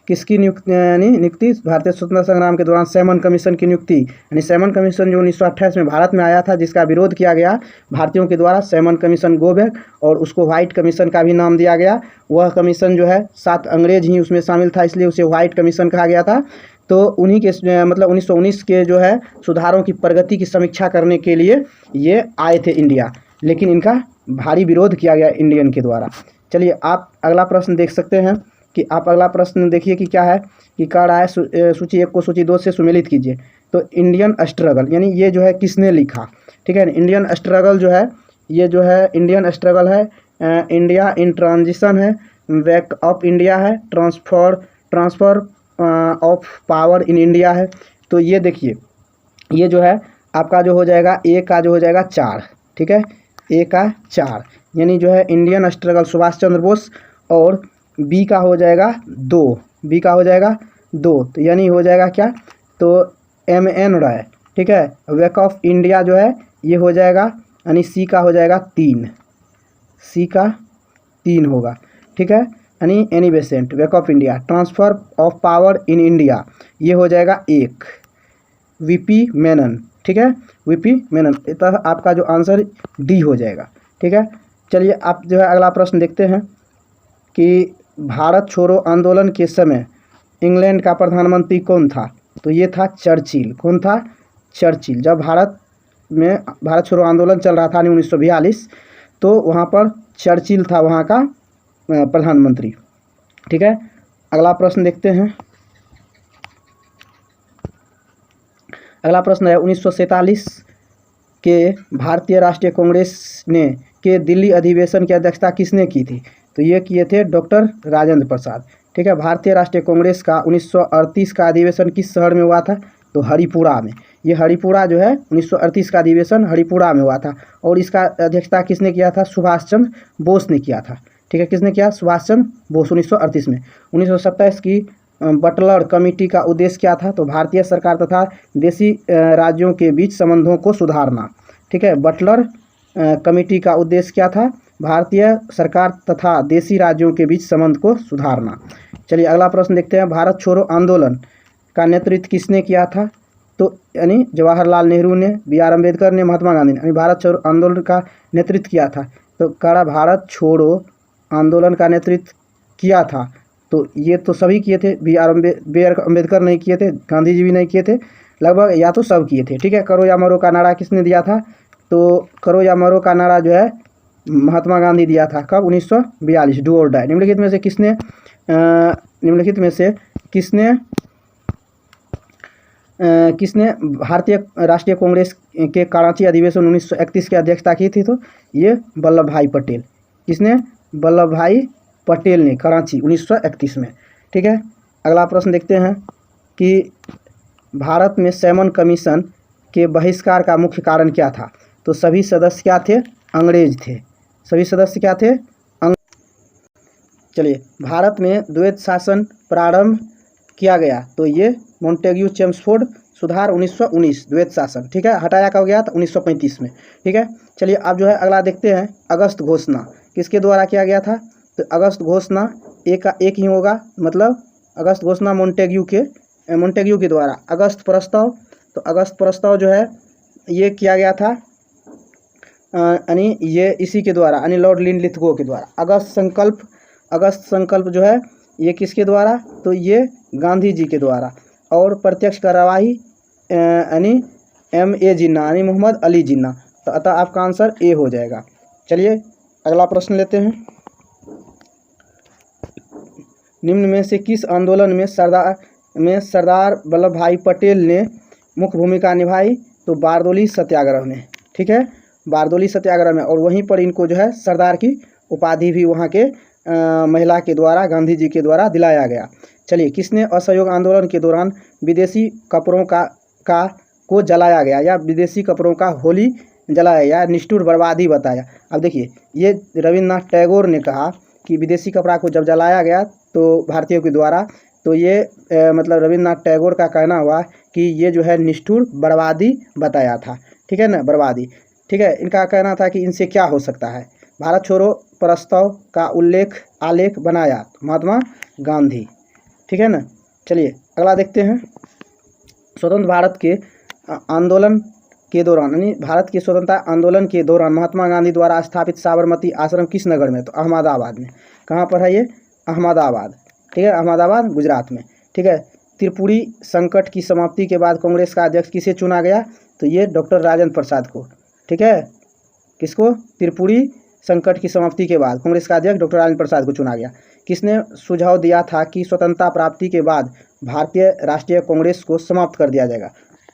किसकी नियुक्ति? भारतीय स्वतंत्रता संग्राम के दौरान साइमन कमीशन की नियुक्ति, यानी साइमन कमीशन जो 1928 में भारत में आया था, जिसका विरोध किया गया भारतीयों के द्वारा, साइमन कमीशन गो बैक, और उसको व्हाइट कमीशन का भी नाम दिया गया। वह कमीशन जो है 7 अंग्रेज ही उसमें शामिल था, इसलिए उसे व्हाइट कमीशन कहा गया था। तो उन्हीं के मतलब 1919 के जो है सुधारों की प्रगति की समीक्षा करने के लिए ये आए थे इंडिया, लेकिन इनका भारी विरोध किया गया इंडियन के द्वारा। चलिए आप अगला प्रश्न देख सकते हैं कि आप अगला प्रश्न देखिए कि क्या है कि कह रहा है सूची 1 को सूची 2 से सुमेलित कीजिए। तो इंडियन स्ट्रगल, यानी ये जो है किसने लिखा? ठीक है। इंडियन स्ट्रगल जो है, ये जो है इंडियन स्ट्रगल है, इंडिया इन ट्रांजिशन है, वेक अप इंडिया है, transfer of power in India है। तो ये देखिए, ये जो है आपका जो हो जाएगा ए का जो हो जाएगा 4। ठीक है, ए का 4, यानी जो है इंडियन स्ट्रगल सुभाष चंद्र बोस, और बी का हो जाएगा 2, बी का हो जाएगा 2, तो यानी हो जाएगा क्या? तो MN राय। ठीक है। वेक ऑफ इंडिया जो है ये हो जाएगा, यानी सी का हो जाएगा 3, सी का 3 होगा। ठीक है, यानी Annie Besant. Wake of India, transfer of power in India, ये हो जाएगा 1, VP मेनन। ठीक है, VP मेनन। तो आपका जो आंसर डी हो जाएगा। ठीक है। चलिए आप जो है अगला प्रश्न देखते हैं कि भारत छोड़ो आंदोलन के समय इंग्लैंड का प्रधानमंत्री कौन था? तो ये था चर्चिल। कौन था? चर्चिल। जब भारत छोड़ो आंदोलन चल रहा था 1942, तो वहाँ पर चर्चिल था वहाँ का प्रधानमंत्री। ठीक है, अगला प्रश्न देखते हैं। अगला प्रश्न है 1947 के भारतीय राष्ट्रीय कांग्रेस ने के दिल्ली अधिवेशन की अध्यक्षता किसने की थी? तो ये किए थे डॉक्टर राजेंद्र प्रसाद। ठीक है, भारतीय राष्ट्रीय कांग्रेस का 1938 का अधिवेशन किस शहर में हुआ था? तो हरिपुरा में। ये हरिपुरा जो है 1938 का अधिवेशन हरिपुरा में हुआ था और इसका अध्यक्षता किसने किया था? सुभाष चंद्र बोस ने किया था। ठीक है, किसने किया? सुभाष चंद्र बोस 1938 में। 1927 की बटलर कमेटी का उद्देश्य क्या था? तो भारतीय सरकार तथा देशी राज्यों के बीच संबंधों को सुधारना। ठीक है, बटलर कमेटी का उद्देश्य क्या था? भारतीय सरकार तथा देशी राज्यों के बीच संबंध को सुधारना। चलिए अगला प्रश्न देखते हैं। भारत छोड़ो आंदोलन का नेतृत्व किसने किया था? तो यानी जवाहरलाल नेहरू ने, बी आर अम्बेडकर ने, महात्मा गांधी ने, यानी भारत छोड़ो आंदोलन का नेतृत्व किया था। तो कड़ा भारत छोड़ो आंदोलन का नेतृत्व किया था, तो ये तो सभी किए थे। बी आर अम्बेडकर नहीं किए थे, गांधी जी भी नहीं किए थे, लगभग या तो सब किए थे। ठीक है, करो या मरो का नारा किसने दिया था? तो करो या मरो का नारा जो है महात्मा गांधी दिया था। कब? 1942, डू और डाई। निम्नलिखित में से किसने भारतीय राष्ट्रीय कांग्रेस के कराची अधिवेशन 1931 की अध्यक्षता की थी? तो ये वल्लभ भाई पटेल। किसने? वल्लभ भाई पटेल ने, कराची 1931 में। ठीक है, अगला प्रश्न देखते हैं कि भारत में सैमन कमीशन के बहिष्कार का मुख्य कारण क्या था? तो सभी सदस्य क्या थे? अंग्रेज थे। सभी सदस्य क्या थे? चलिए, भारत में द्वैत शासन प्रारंभ किया गया, तो ये मोंटेग्यू चेम्सफोर्ड सुधार 1919 द्वैत शासन। ठीक है, हटाया कब गया था? 1935 में। ठीक है, चलिए अब जो है अगला देखते हैं। अगस्त घोषणा किसके द्वारा किया गया था? तो अगस्त घोषणा एक ही होगा, मतलब अगस्त घोषणा मोंटेग्यू के द्वारा। अगस्त प्रस्ताव, तो अगस्त प्रस्ताव जो है ये किया गया था यानी ये इसी के द्वारा, यानी लॉर्ड लिनलिथगो के द्वारा। अगस्त संकल्प जो है ये किसके द्वारा? तो ये गांधी जी के द्वारा। और प्रत्यक्ष कार्यवाही यानी M.A. जिन्ना, यानी मोहम्मद अली जिन्ना। तो अतः आपका आंसर ए हो जाएगा। चलिए अगला प्रश्न लेते हैं। निम्न में से किस आंदोलन में सरदार वल्लभ भाई पटेल ने मुख्य भूमिका निभाई? तो बारदोली सत्याग्रह में। ठीक है, बारदोली सत्याग्रह में। और वहीं पर इनको जो है सरदार की उपाधि भी वहाँ के महिला के द्वारा, गांधी जी के द्वारा दिलाया गया। चलिए, किसने असहयोग आंदोलन के दौरान विदेशी कपड़ों को जलाया गया या विदेशी कपड़ों का होली जलाया या निष्ठुर बर्बादी बताया? अब देखिए, ये रविन्द्रनाथ टैगोर ने कहा कि विदेशी कपड़ा को जब जलाया गया तो भारतीयों के द्वारा, तो ये मतलब रविन्द्रनाथ टैगोर का कहना हुआ कि ये जो है निष्ठुर बर्बादी बताया था। ठीक है ना, बर्बादी। ठीक है, इनका कहना था कि इनसे क्या हो सकता है। भारत छोड़ो प्रस्ताव का आलेख बनाया महात्मा गांधी। ठीक है ना, चलिए अगला देखते हैं। स्वतंत्र भारत के आंदोलन के दौरान, यानी भारत के स्वतंत्रता आंदोलन के दौरान महात्मा गांधी द्वारा स्थापित साबरमती आश्रम किस नगर में? तो अहमदाबाद में। कहाँ पर है ये? अहमदाबाद। ठीक है, अहमदाबाद गुजरात में। ठीक है, त्रिपुरी संकट की समाप्ति के बाद कांग्रेस का अध्यक्ष किसे चुना गया? तो ये डॉक्टर राजेंद्र प्रसाद को। ठीक है, किसको? त्रिपुरी संकट की समाप्ति के बाद कांग्रेस का अध्यक्ष डॉक्टर राजेंद्र प्रसाद को चुना गया। किसने सुझाव दिया था कि स्वतंत्रता प्राप्ति के बाद भारतीय राष्ट्रीय कांग्रेस को समाप्त कर दिया जाएगा?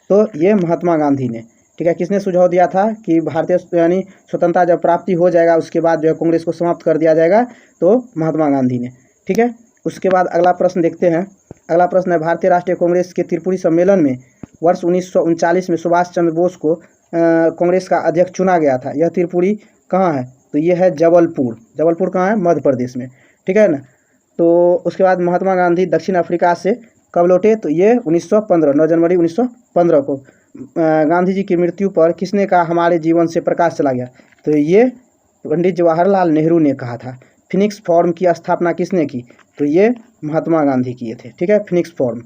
तो ये महात्मा गांधी ने। ठीक है, किसने सुझाव दिया था कि भारतीय यानी स्वतंत्रता जब प्राप्ति हो जाएगा उसके बाद जो है कांग्रेस को समाप्त कर दिया जाएगा? तो महात्मा गांधी ने। ठीक है, उसके बाद अगला प्रश्न देखते हैं। अगला प्रश्न है, भारतीय राष्ट्रीय कांग्रेस के त्रिपुरी सम्मेलन में वर्ष 1939 में सुभाष चंद्र बोस को कांग्रेस का अध्यक्ष चुना गया था। यह त्रिपुरी कहाँ है? तो ये है जबलपुर। जबलपुर कहाँ है? मध्य प्रदेश में। ठीक है ना। तो उसके बाद महात्मा गांधी दक्षिण अफ्रीका से कब लौटे? तो ये 1915, 9 जनवरी 1915 को। गांधी जी की मृत्यु पर किसने कहा हमारे जीवन से प्रकाश चला गया? तो ये पंडित जवाहरलाल नेहरू ने कहा था। फिनिक्स फॉर्म की स्थापना किसने की? तो ये महात्मा गांधी किए थे। ठीक है, फिनिक्स फॉर्म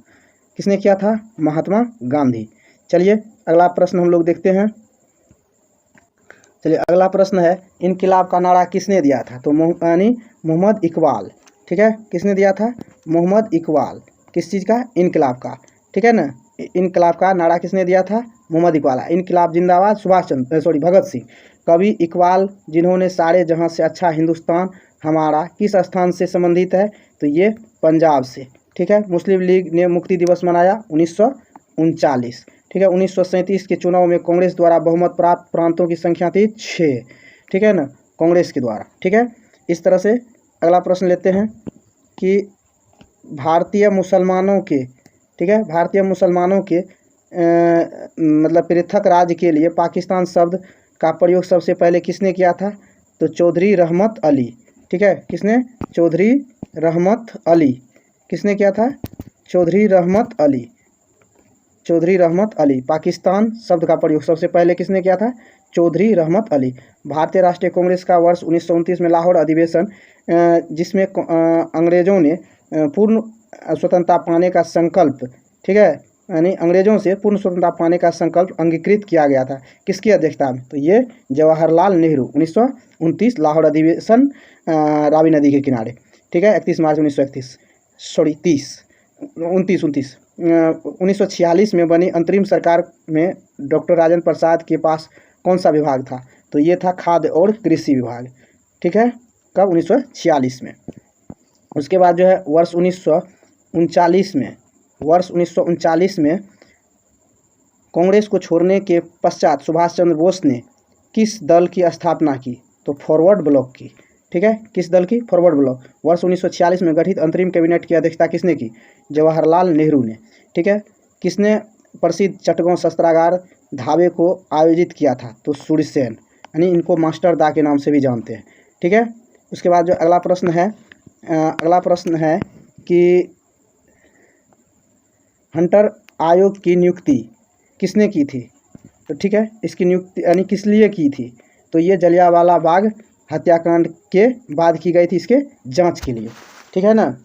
किसने किया था? महात्मा गांधी। चलिए अगला प्रश्न हम लोग देखते हैं। चलिए अगला प्रश्न है, इनकलाब का नारा किसने दिया था? तो यानी मोहम्मद इकबाल। ठीक है, किसने दिया था? मोहम्मद इकबाल। किस चीज़ का? इनकलाब का। ठीक है ना, इनकलाब का नारा किसने दिया था? मोहम्मद इकबाल। इनकलाब जिंदाबाद भगत सिंह। कवि इकबाल जिन्होंने सारे जहां से अच्छा हिंदुस्तान हमारा किस स्थान से संबंधित है? तो ये पंजाब से। ठीक है, मुस्लिम लीग ने मुक्ति दिवस मनाया 1939। ठीक है, 1937 के चुनाव में कांग्रेस द्वारा बहुमत प्राप्त प्रांतों की संख्या थी 6। ठीक है ना, कांग्रेस के द्वारा। ठीक है, इस तरह से अगला प्रश्न लेते हैं कि भारतीय मुसलमानों के, ठीक है, भारतीय मुसलमानों के मतलब पृथक राज्य के लिए पाकिस्तान शब्द का प्रयोग सबसे पहले किसने किया था? तो चौधरी रहमत अली। ठीक है, किसने? चौधरी रहमत अली। किसने किया था? चौधरी रहमत अली। चौधरी रहमत अली। पाकिस्तान शब्द का प्रयोग सबसे पहले किसने किया था? चौधरी रहमत अली। भारतीय राष्ट्रीय कांग्रेस का वर्ष 1929 में लाहौर अधिवेशन, जिसमें अंग्रेजों ने पूर्ण स्वतंत्रता पाने का संकल्प, ठीक है, यानी अंग्रेजों से पूर्ण स्वतंत्रता पाने का संकल्प अंगीकृत किया गया था, किसकी अध्यक्षता में? तो ये जवाहरलाल नेहरू। 1929 लाहौर अधिवेशन, रावी नदी के किनारे। ठीक है, 31 मार्च 1931, सॉरी 29 1946 में बनी अंतरिम सरकार में डॉक्टर राजेंद्र प्रसाद के पास कौन सा विभाग था? तो ये था खाद्य और कृषि विभाग। ठीक है, कब? 1946 में। उसके बाद जो है वर्ष 1939 में कांग्रेस को छोड़ने के पश्चात सुभाष चंद्र बोस ने किस दल की स्थापना की? तो फॉरवर्ड ब्लॉक की। ठीक है, किस दल की? Forward block. वर्ष 1946 में गठित अंतरिम कैबिनेट की अध्यक्षता किसने की? जवाहरलाल नेहरू ने। ठीक है, किसने प्रसिद्ध चटगांव शस्त्रागार ढाबे को आयोजित किया था? तो सूर्यसेन, यानी इनको मास्टर दा के नाम से भी जानते हैं। ठीक है, उसके बाद जो अगला प्रश्न है कि हंटर आयोग की नियुक्ति किसने की थी? तो ठीक है, इसकी नियुक्ति यानी किस लिए की थी? तो ये जलियांवाला बाग हत्याकांड के बाद की गई थी, इसके जांच के लिए। ठीक है ना।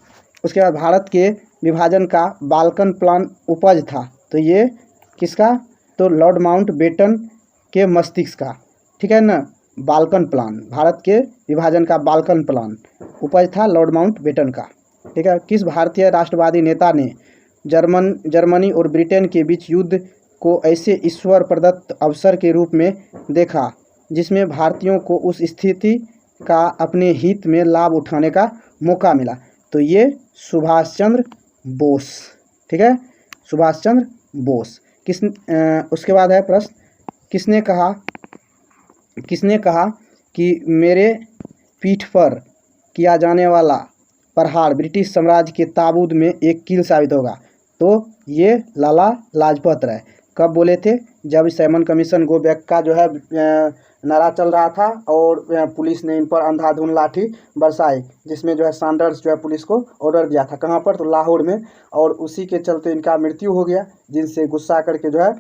उसके बाद भारत के विभाजन का बाल्कन प्लान उपज था, तो ये किसका? तो लॉर्ड माउंटबेटन के मस्तिष्क का। ठीक है ना, बाल्कन प्लान, भारत के विभाजन का बाल्कन प्लान उपज था लॉर्ड माउंटबेटन का। ठीक है, किस भारतीय राष्ट्रवादी नेता ने जर्मनी और ब्रिटेन के बीच युद्ध को ऐसे ईश्वर प्रदत्त अवसर के रूप में देखा जिसमें भारतीयों को उस स्थिति का अपने हित में लाभ उठाने का मौका मिला? तो ये सुभाष चंद्र बोस। ठीक है, सुभाष चंद्र बोस। उसके बाद है प्रश्न, किसने कहा कि मेरे पीठ पर किया जाने वाला प्रहार ब्रिटिश साम्राज्य के ताबूत में एक कील साबित होगा? तो ये लाला लाजपत राय। कब बोले थे? जब साइमन कमीशन गो बैक का जो है नारा चल रहा था और पुलिस ने इन पर अंधाधुंध लाठी बरसाई, जिसमें जो है सैंडर्स जो है पुलिस को ऑर्डर दिया था। कहाँ पर? तो लाहौर में। और उसी के चलते इनका मृत्यु हो गया, जिनसे गुस्सा करके जो है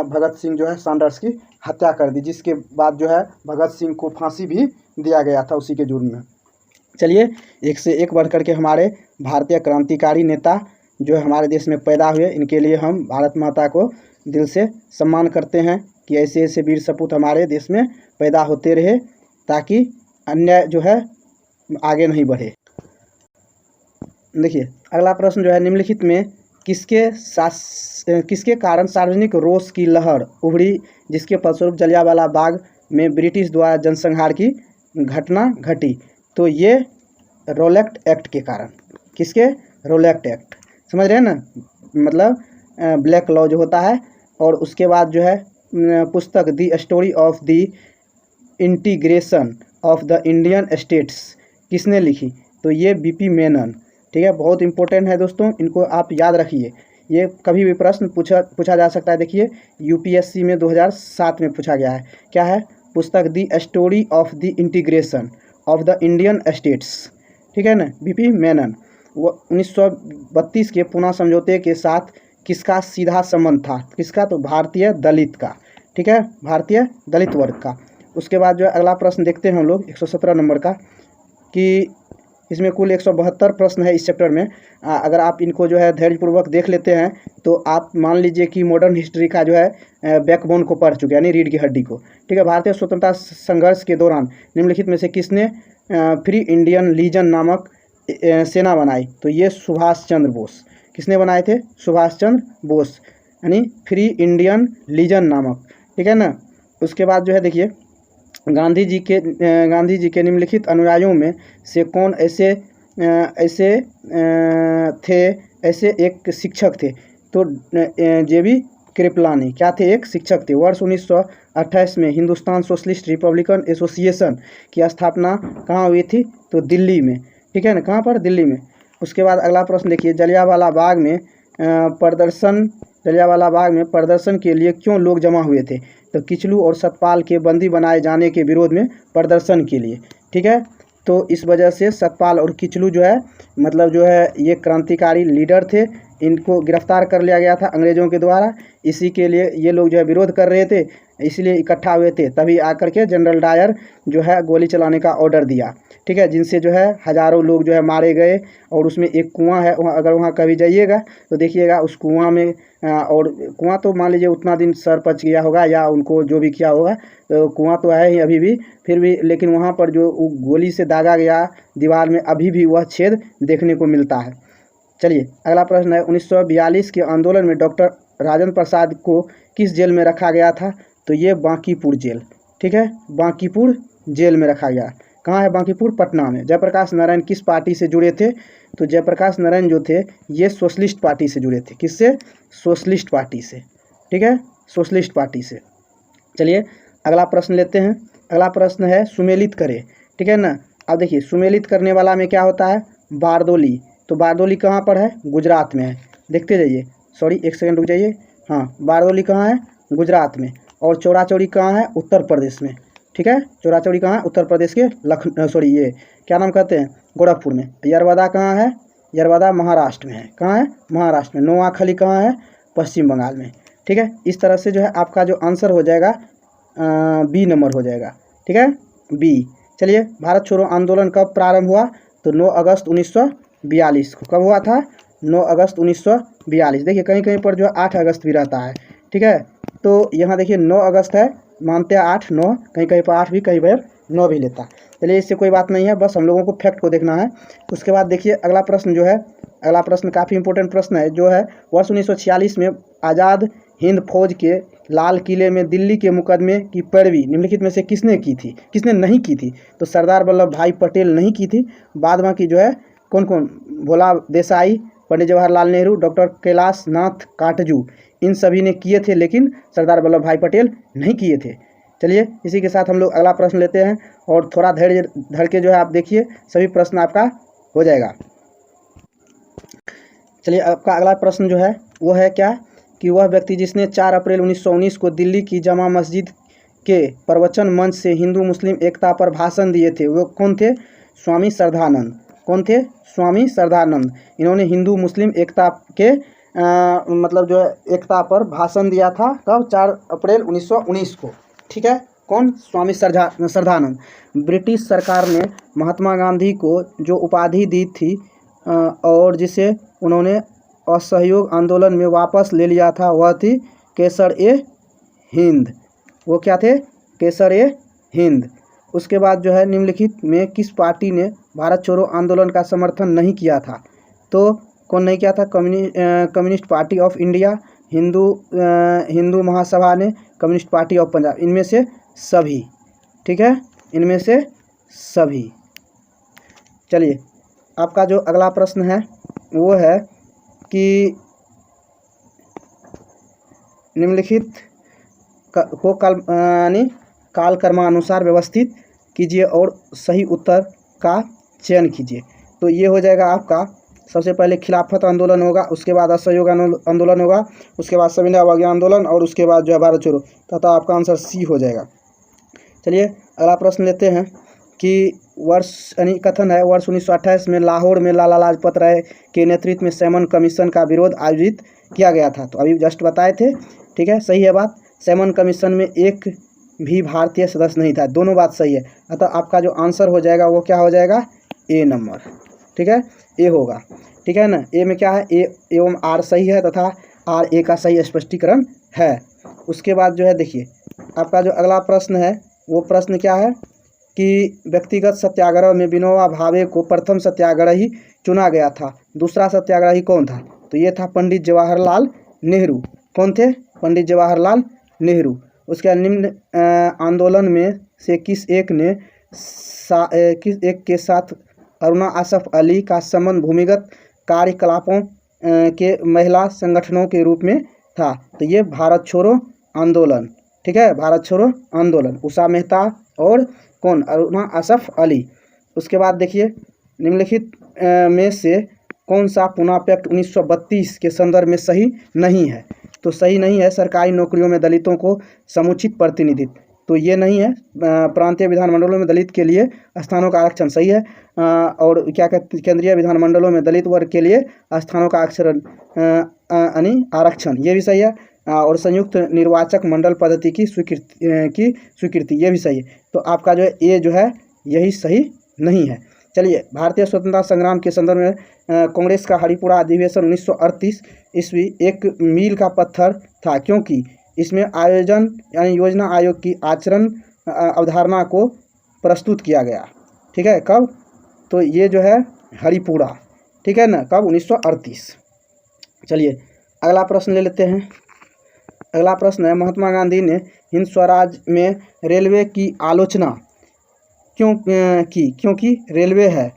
भगत सिंह जो है सैंडर्स की हत्या कर दी, जिसके बाद जो है भगत सिंह को फांसी भी दिया गया था उसी के जुर्म में। चलिए, एक से एक बढ़ करके हमारे भारतीय क्रांतिकारी नेता जो हमारे देश में पैदा हुए, इनके लिए हम भारत माता को दिल से सम्मान करते हैं कि ऐसे ऐसे वीर सपूत हमारे देश में पैदा होते रहे, ताकि अन्याय जो है आगे नहीं बढ़े। देखिए, अगला प्रश्न जो है, निम्नलिखित में किसके कारण सार्वजनिक रोष की लहर उभरी, जिसके फलस्वरूप जलियांवाला बाग में ब्रिटिश द्वारा जनसंहार की घटना घटी? तो ये रोलेक्ट एक्ट के कारण। किसके? रोलेक्ट एक्ट। समझ रहे हैं ना, मतलब ब्लैक लॉ जो होता है। और उसके बाद जो है पुस्तक the story of the integration of the Indian states किसने लिखी? तो ये बीपी मेनन। ठीक है, बहुत इंपॉर्टेंट है दोस्तों, इनको आप याद रखिए, ये कभी भी प्रश्न पूछा जा सकता है। देखिए, यूपीएससी में 2007 में पूछा गया है। क्या है? पुस्तक the story of the integration of the Indian states. ठीक है ना, बीपी मेनन। वो 1932 के पुणे समझौते के साथ किसका सीधा संबंध था? किसका? तो भारतीय दलित का। ठीक है, भारतीय दलित वर्ग का। उसके बाद जो है अगला प्रश्न देखते हैं हम लोग 117 नंबर का, कि इसमें कुल 172 प्रश्न है इस चैप्टर में। अगर आप इनको जो है धैर्यपूर्वक देख लेते हैं तो आप मान लीजिए कि मॉडर्न हिस्ट्री का जो है बैकबोन को पढ़ चुके हैं, यानी रीढ़ की हड्डी को। ठीक है, भारतीय स्वतंत्रता संघर्ष के दौरान निम्नलिखित में से किसने फ्री इंडियन लीजन नामक सेना बनाई? तो ये सुभाष चंद्र बोस। किसने बनाए थे? सुभाष चंद्र बोस, यानी फ्री इंडियन लीजन नामक। ठीक है ना। उसके बाद जो है देखिए, गांधी जी के निम्नलिखित अनुयायियों में से कौन ऐसे ऐसे थे, ऐसे एक शिक्षक थे। तो जेबी कृपलानी क्या थे? एक शिक्षक थे। वर्ष 1928 में हिंदुस्तान सोशलिस्ट रिपब्लिकन एसोसिएशन की स्थापना कहाँ हुई थी? तो दिल्ली में। ठीक है ना, कहाँ पर? दिल्ली में। उसके बाद अगला प्रश्न देखिए, जलियांवाला बाग में प्रदर्शन के लिए क्यों लोग जमा हुए थे? तो किचलू और सतपाल के बंदी बनाए जाने के विरोध में प्रदर्शन के लिए। ठीक है, तो इस वजह से सतपाल और किचलू जो है, मतलब जो है ये क्रांतिकारी लीडर थे, इनको गिरफ्तार कर लिया गया था अंग्रेज़ों के द्वारा। इसी के लिए ये लोग जो है विरोध कर रहे थे, इसलिए इकट्ठा हुए थे। तभी आकर के जनरल डायर जो है गोली चलाने का ऑर्डर दिया। ठीक है, जिनसे जो है हज़ारों लोग जो है मारे गए। और उसमें एक कुआं है, वहाँ अगर वहाँ कभी जाइएगा तो देखिएगा उस कुआं में, और कुआं तो मान लीजिए उतना दिन सर पच गया होगा या उनको जो भी किया होगा, तो कुआं तो है ही अभी भी, फिर भी लेकिन वहाँ पर जो गोली से दागा गया दीवार में, अभी भी वह छेद देखने को मिलता है। चलिए अगला प्रश्न है, 1942 के आंदोलन में डॉक्टर राजेंद्र प्रसाद को किस जेल में रखा गया था? तो ये बांकीपुर जेल। ठीक है, बांकीपुर जेल में रखा गया। कहाँ है बांकीपुर? पटना में। जयप्रकाश नारायण किस पार्टी से जुड़े थे? तो जयप्रकाश नारायण जो थे ये सोशलिस्ट पार्टी से जुड़े थे। किससे? सोशलिस्ट पार्टी से। ठीक है, सोशलिस्ट पार्टी से। चलिए अगला प्रश्न लेते हैं। अगला प्रश्न है, सुमेलित करें। ठीक है ना, अब देखिए सुमेलित करने वाला में क्या होता है? बारदोली। तो बारदोली कहाँ पर है? गुजरात में है। देखते जाइए, सॉरी एक सेकंड रुक जाइए। हाँ, बारदोली कहाँ है? गुजरात में। और चौरा चौरी कहाँ है? उत्तर प्रदेश में। ठीक है, चौरा चौरी कहाँ है? उत्तर प्रदेश के ये क्या नाम कहते हैं? गोरखपुर में। यरवदा कहाँ है? यरवदा महाराष्ट्र में है। कहाँ है? महाराष्ट्र में। नोआखली कहाँ है? पश्चिम बंगाल में। ठीक है, इस तरह से जो है आपका जो आंसर हो जाएगा बी नंबर हो जाएगा। ठीक है, बी। चलिए, भारत छोड़ो आंदोलन कब प्रारंभ हुआ? तो 9 अगस्त 1942 को। कब हुआ था? 9 अगस्त 1942। देखिए कहीं कहीं पर जो है 8 अगस्त भी रहता है। ठीक है, तो यहाँ देखिए 9 अगस्त है, मानते हैं 8 9, कहीं कहीं पर 8 भी, कहीं पर 9 भी लेता है। चलिए इससे कोई बात नहीं है, बस हम लोगों को फैक्ट को देखना है। उसके बाद देखिए अगला प्रश्न जो है, अगला प्रश्न काफ़ी इंपॉर्टेंट प्रश्न है, जो है वर्ष 1946 में आज़ाद हिंद फौज के लाल किले में दिल्ली के मुकदमे की पैरवी निम्नलिखित में से किसने की थी? किसने नहीं की थी? तो सरदार वल्लभ भाई पटेल नहीं की थी। बाद बाकी जो है कौन कौन? भोला देसाई, पंडित जवाहरलाल नेहरू, डॉक्टर कैलाश नाथ काटजू, इन सभी ने किए थे, लेकिन सरदार वल्लभ भाई पटेल नहीं किए थे। चलिए इसी के साथ हम लोग अगला प्रश्न लेते हैं, और थोड़ा धैर्य धर के जो है आप देखिए, सभी प्रश्न आपका हो जाएगा। चलिए आपका अगला प्रश्न जो है वो है क्या, कि वह व्यक्ति जिसने 4 अप्रैल 1919 को दिल्ली की जमा मस्जिद के प्रवचन मंच से हिंदू मुस्लिम एकता पर भाषण दिए थे, वो कौन थे? स्वामी श्रद्धानंद। कौन थे? स्वामी श्रद्धानंद। इन्होंने हिंदू मुस्लिम एकता के मतलब जो है एकता पर भाषण दिया था। कब? 4 अप्रैल 1919 को। ठीक है, कौन? स्वामी श्रद्धानंद। ब्रिटिश सरकार ने महात्मा गांधी को जो उपाधि दी थी और जिसे उन्होंने असहयोग आंदोलन में वापस ले लिया था, वह थी केसर ए हिंद। वो क्या थे? केसर ए हिंद। उसके बाद जो है निम्नलिखित में किस पार्टी ने भारत छोड़ो आंदोलन का समर्थन नहीं किया था? तो कौन नहीं किया था? Communist party of India, Hindu Mahasabha ने, कम्युनिस्ट पार्टी ऑफ पंजाब, इनमें से सभी। ठीक है, इनमें से सभी। चलिए आपका जो अगला प्रश्न है वो है कि निम्नलिखित को कालक्रमानुसार व्यवस्थित कीजिए और सही उत्तर का चयन कीजिए। तो ये हो जाएगा आपका, सबसे पहले खिलाफत आंदोलन होगा, उसके बाद असहयोग आंदोलन होगा, उसके बाद सविनय अवज्ञा आंदोलन, और उसके बाद जो है भारत छोड़ो, तथा आपका आंसर सी हो जाएगा। चलिए अगला प्रश्न लेते हैं कि वर्ष यानी कथन है, वर्ष 1928 में लाहौर में लाला लाजपत राय के नेतृत्व में सैमन कमीशन का विरोध आयोजित किया गया था। तो अभी जस्ट बताए थे। ठीक है, सही है बात। सैमन कमीशन में एक भी भारतीय सदस्य नहीं था। दोनों बात सही है। अतः आपका जो आंसर हो जाएगा वो क्या हो जाएगा? ए नंबर। ठीक है, ए होगा। ठीक है ना, ए में क्या है? ए एवं आर सही है, तथा आर ए का सही स्पष्टीकरण है। उसके बाद जो है देखिए आपका जो अगला प्रश्न है वो प्रश्न क्या है कि व्यक्तिगत सत्याग्रह में विनोबा भावे को प्रथम सत्याग्रही चुना गया था। दूसरा सत्याग्रही कौन था? तो ये था पंडित जवाहरलाल नेहरू। कौन थे? पंडित जवाहरलाल नेहरू। उसके निम्न आंदोलन में से किस एक के साथ अरुणा असफ अली का संबंध भूमिगत कार्यकलापों के महिला संगठनों के रूप में था। तो ये भारत छोड़ो आंदोलन, ठीक है, भारत छोड़ो आंदोलन, उषा मेहता और कौन, अरुणा असफ अली। उसके बाद देखिए निम्नलिखित में से कौन सा पुनः पैक्ट 1932 के संदर्भ में सही नहीं है। तो सही नहीं है सरकारी नौकरियों में दलितों को समुचित प्रतिनिधित्व, तो ये नहीं है। प्रांतीय विधानमंडलों में दलित के लिए स्थानों का आरक्षण सही है। और क्या कहते, केंद्रीय विधानमंडलों में दलित वर्ग के लिए स्थानों का आरक्षण, ये भी सही है। और संयुक्त निर्वाचक मंडल पद्धति की स्वीकृति ये भी सही है। तो आपका जो है ये जो है यही सही नहीं है। चलिए, भारतीय स्वतंत्रता संग्राम के संदर्भ में कांग्रेस का हरिपुरा अधिवेशन 1938 ईस्वी एक मील का पत्थर था, क्योंकि इसमें आयोजन यानी योजना आयोग की आचरण अवधारणा को प्रस्तुत किया गया। ठीक है, कब, तो ये जो है हरिपुरा, ठीक है ना, कब, 1938। चलिए अगला प्रश्न ले लेते हैं। अगला प्रश्न है, महात्मा गांधी ने हिंद स्वराज में रेलवे की आलोचना क्यों की? क्योंकि रेलवे है,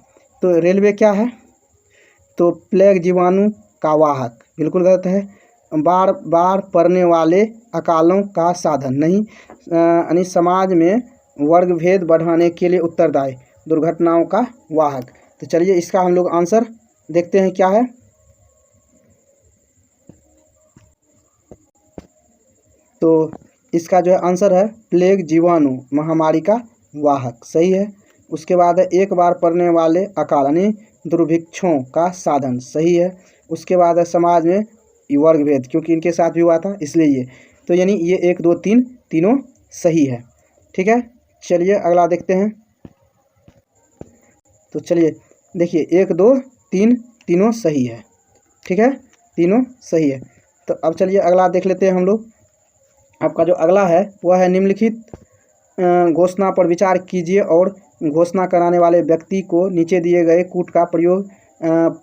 तो रेलवे क्या है, तो प्लेग जीवाणु का वाहक, बिल्कुल गलत है। बार बार पड़ने वाले अकालों का साधन नहीं, यानी समाज में वर्ग भेद बढ़ाने के लिए उत्तरदायी, दुर्घटनाओं का वाहक। तो चलिए इसका हम लोग आंसर देखते हैं क्या है। तो इसका जो है आंसर है प्लेग जीवाणु महामारी का वाहक, सही है। उसके बाद है एक बार पड़ने वाले अकाल यानी दुर्भिक्षों का साधन, सही है। उसके बाद है समाज में वर्ग भेद, क्योंकि इनके साथ भी हुआ था इसलिए ये, तो यानी ये 1 2 3 तीनों सही है। ठीक है, चलिए अगला देखते हैं। तो चलिए देखिए 1 2 3 तीनों सही है, ठीक है, तीनों सही है। तो अब चलिए अगला देख लेते हैं हम लोग। आपका जो अगला है वह है निम्नलिखित घोषणा पर विचार कीजिए और घोषणा कराने वाले व्यक्ति को नीचे दिए गए कूट का प्रयोग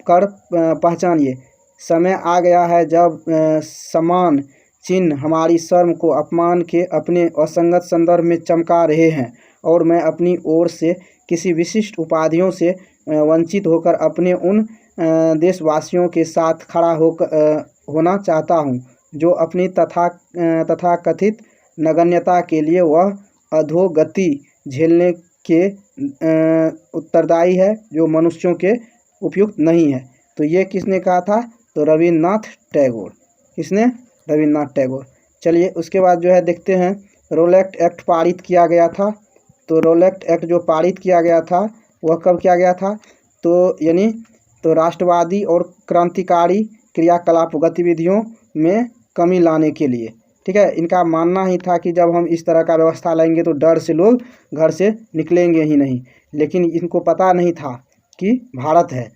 कर पहचानिए। समय आ गया है जब समान चिन्ह हमारी शर्म को अपमान के अपने असंगत संदर्भ में चमका रहे हैं, और मैं अपनी ओर से किसी विशिष्ट उपाधियों से वंचित होकर अपने उन देशवासियों के साथ खड़ा होना चाहता हूं जो अपनी तथाकथित नगण्यता के लिए वह अधोगति झेलने के उत्तरदायी है जो मनुष्यों के उपयुक्त नहीं है। तो ये किसने कहा था, तो रविन्द्रनाथ टैगोर। किसने, रविन्द्रनाथ टैगोर। चलिए उसके बाद जो है देखते हैं, रोलेक्ट एक्ट पारित किया गया था। तो रोलेक्ट एक्ट जो पारित किया गया था वह कब किया गया था, तो यानी तो राष्ट्रवादी और क्रांतिकारी क्रियाकलाप गतिविधियों में कमी लाने के लिए। ठीक है, इनका मानना ही था कि जब हम इस तरह का व्यवस्था लाएंगे तो डर से लोग घर से निकलेंगे ही नहीं, लेकिन इनको पता नहीं था कि भारत है।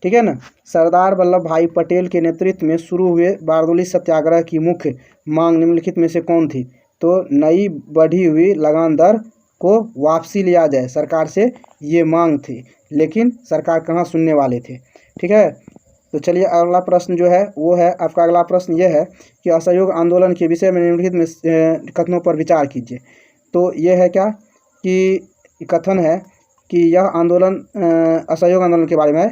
ठीक है ना। सरदार वल्लभ भाई पटेल के नेतृत्व में शुरू हुए बारदोली सत्याग्रह की मुख्य मांग निम्नलिखित में से कौन थी, तो नई बढ़ी हुई लगान दर को वापसी लिया जाए, सरकार से ये मांग थी, लेकिन सरकार कहाँ सुनने वाले थे। ठीक है, तो चलिए अगला प्रश्न जो है वो है आपका, अगला प्रश्न ये है कि असहयोग आंदोलन के विषय में निम्नलिखित में कथनों पर विचार कीजिए। तो ये है क्या कि कथन है कि यह आंदोलन असहयोग आंदोलन के बारे में है,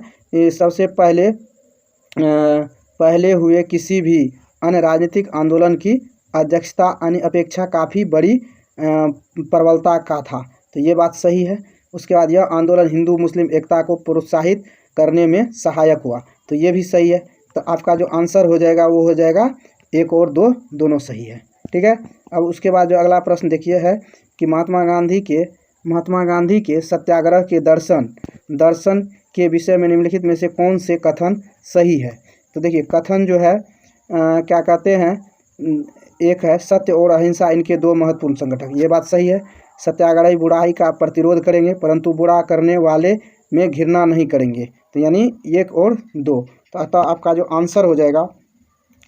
सबसे पहले हुए किसी भी अन्य राजनीतिक आंदोलन की अध्यक्षता अन्य अपेक्षा काफ़ी बड़ी प्रबलता का था। तो ये बात सही है। उसके बाद यह आंदोलन हिंदू मुस्लिम एकता को प्रोत्साहित करने में सहायक हुआ। तो ये भी सही है। तो आपका जो आंसर हो जाएगा वो हो जाएगा 1 और 2 दोनों सही है। ठीक है। अब उसके बाद जो अगला प्रश्न देखिए है कि महात्मा गांधी के सत्याग्रह के दर्शन के विषय में निम्नलिखित में से कौन से कथन सही है। तो देखिए कथन जो है क्या कहते हैं, एक है सत्य और अहिंसा इनके 2 महत्वपूर्ण संगठक, ये बात सही है। सत्याग्रही बुराई का प्रतिरोध करेंगे परंतु बुरा करने वाले में घृणा नहीं करेंगे। तो यानी 1 और 2, तो अतः आपका जो आंसर हो जाएगा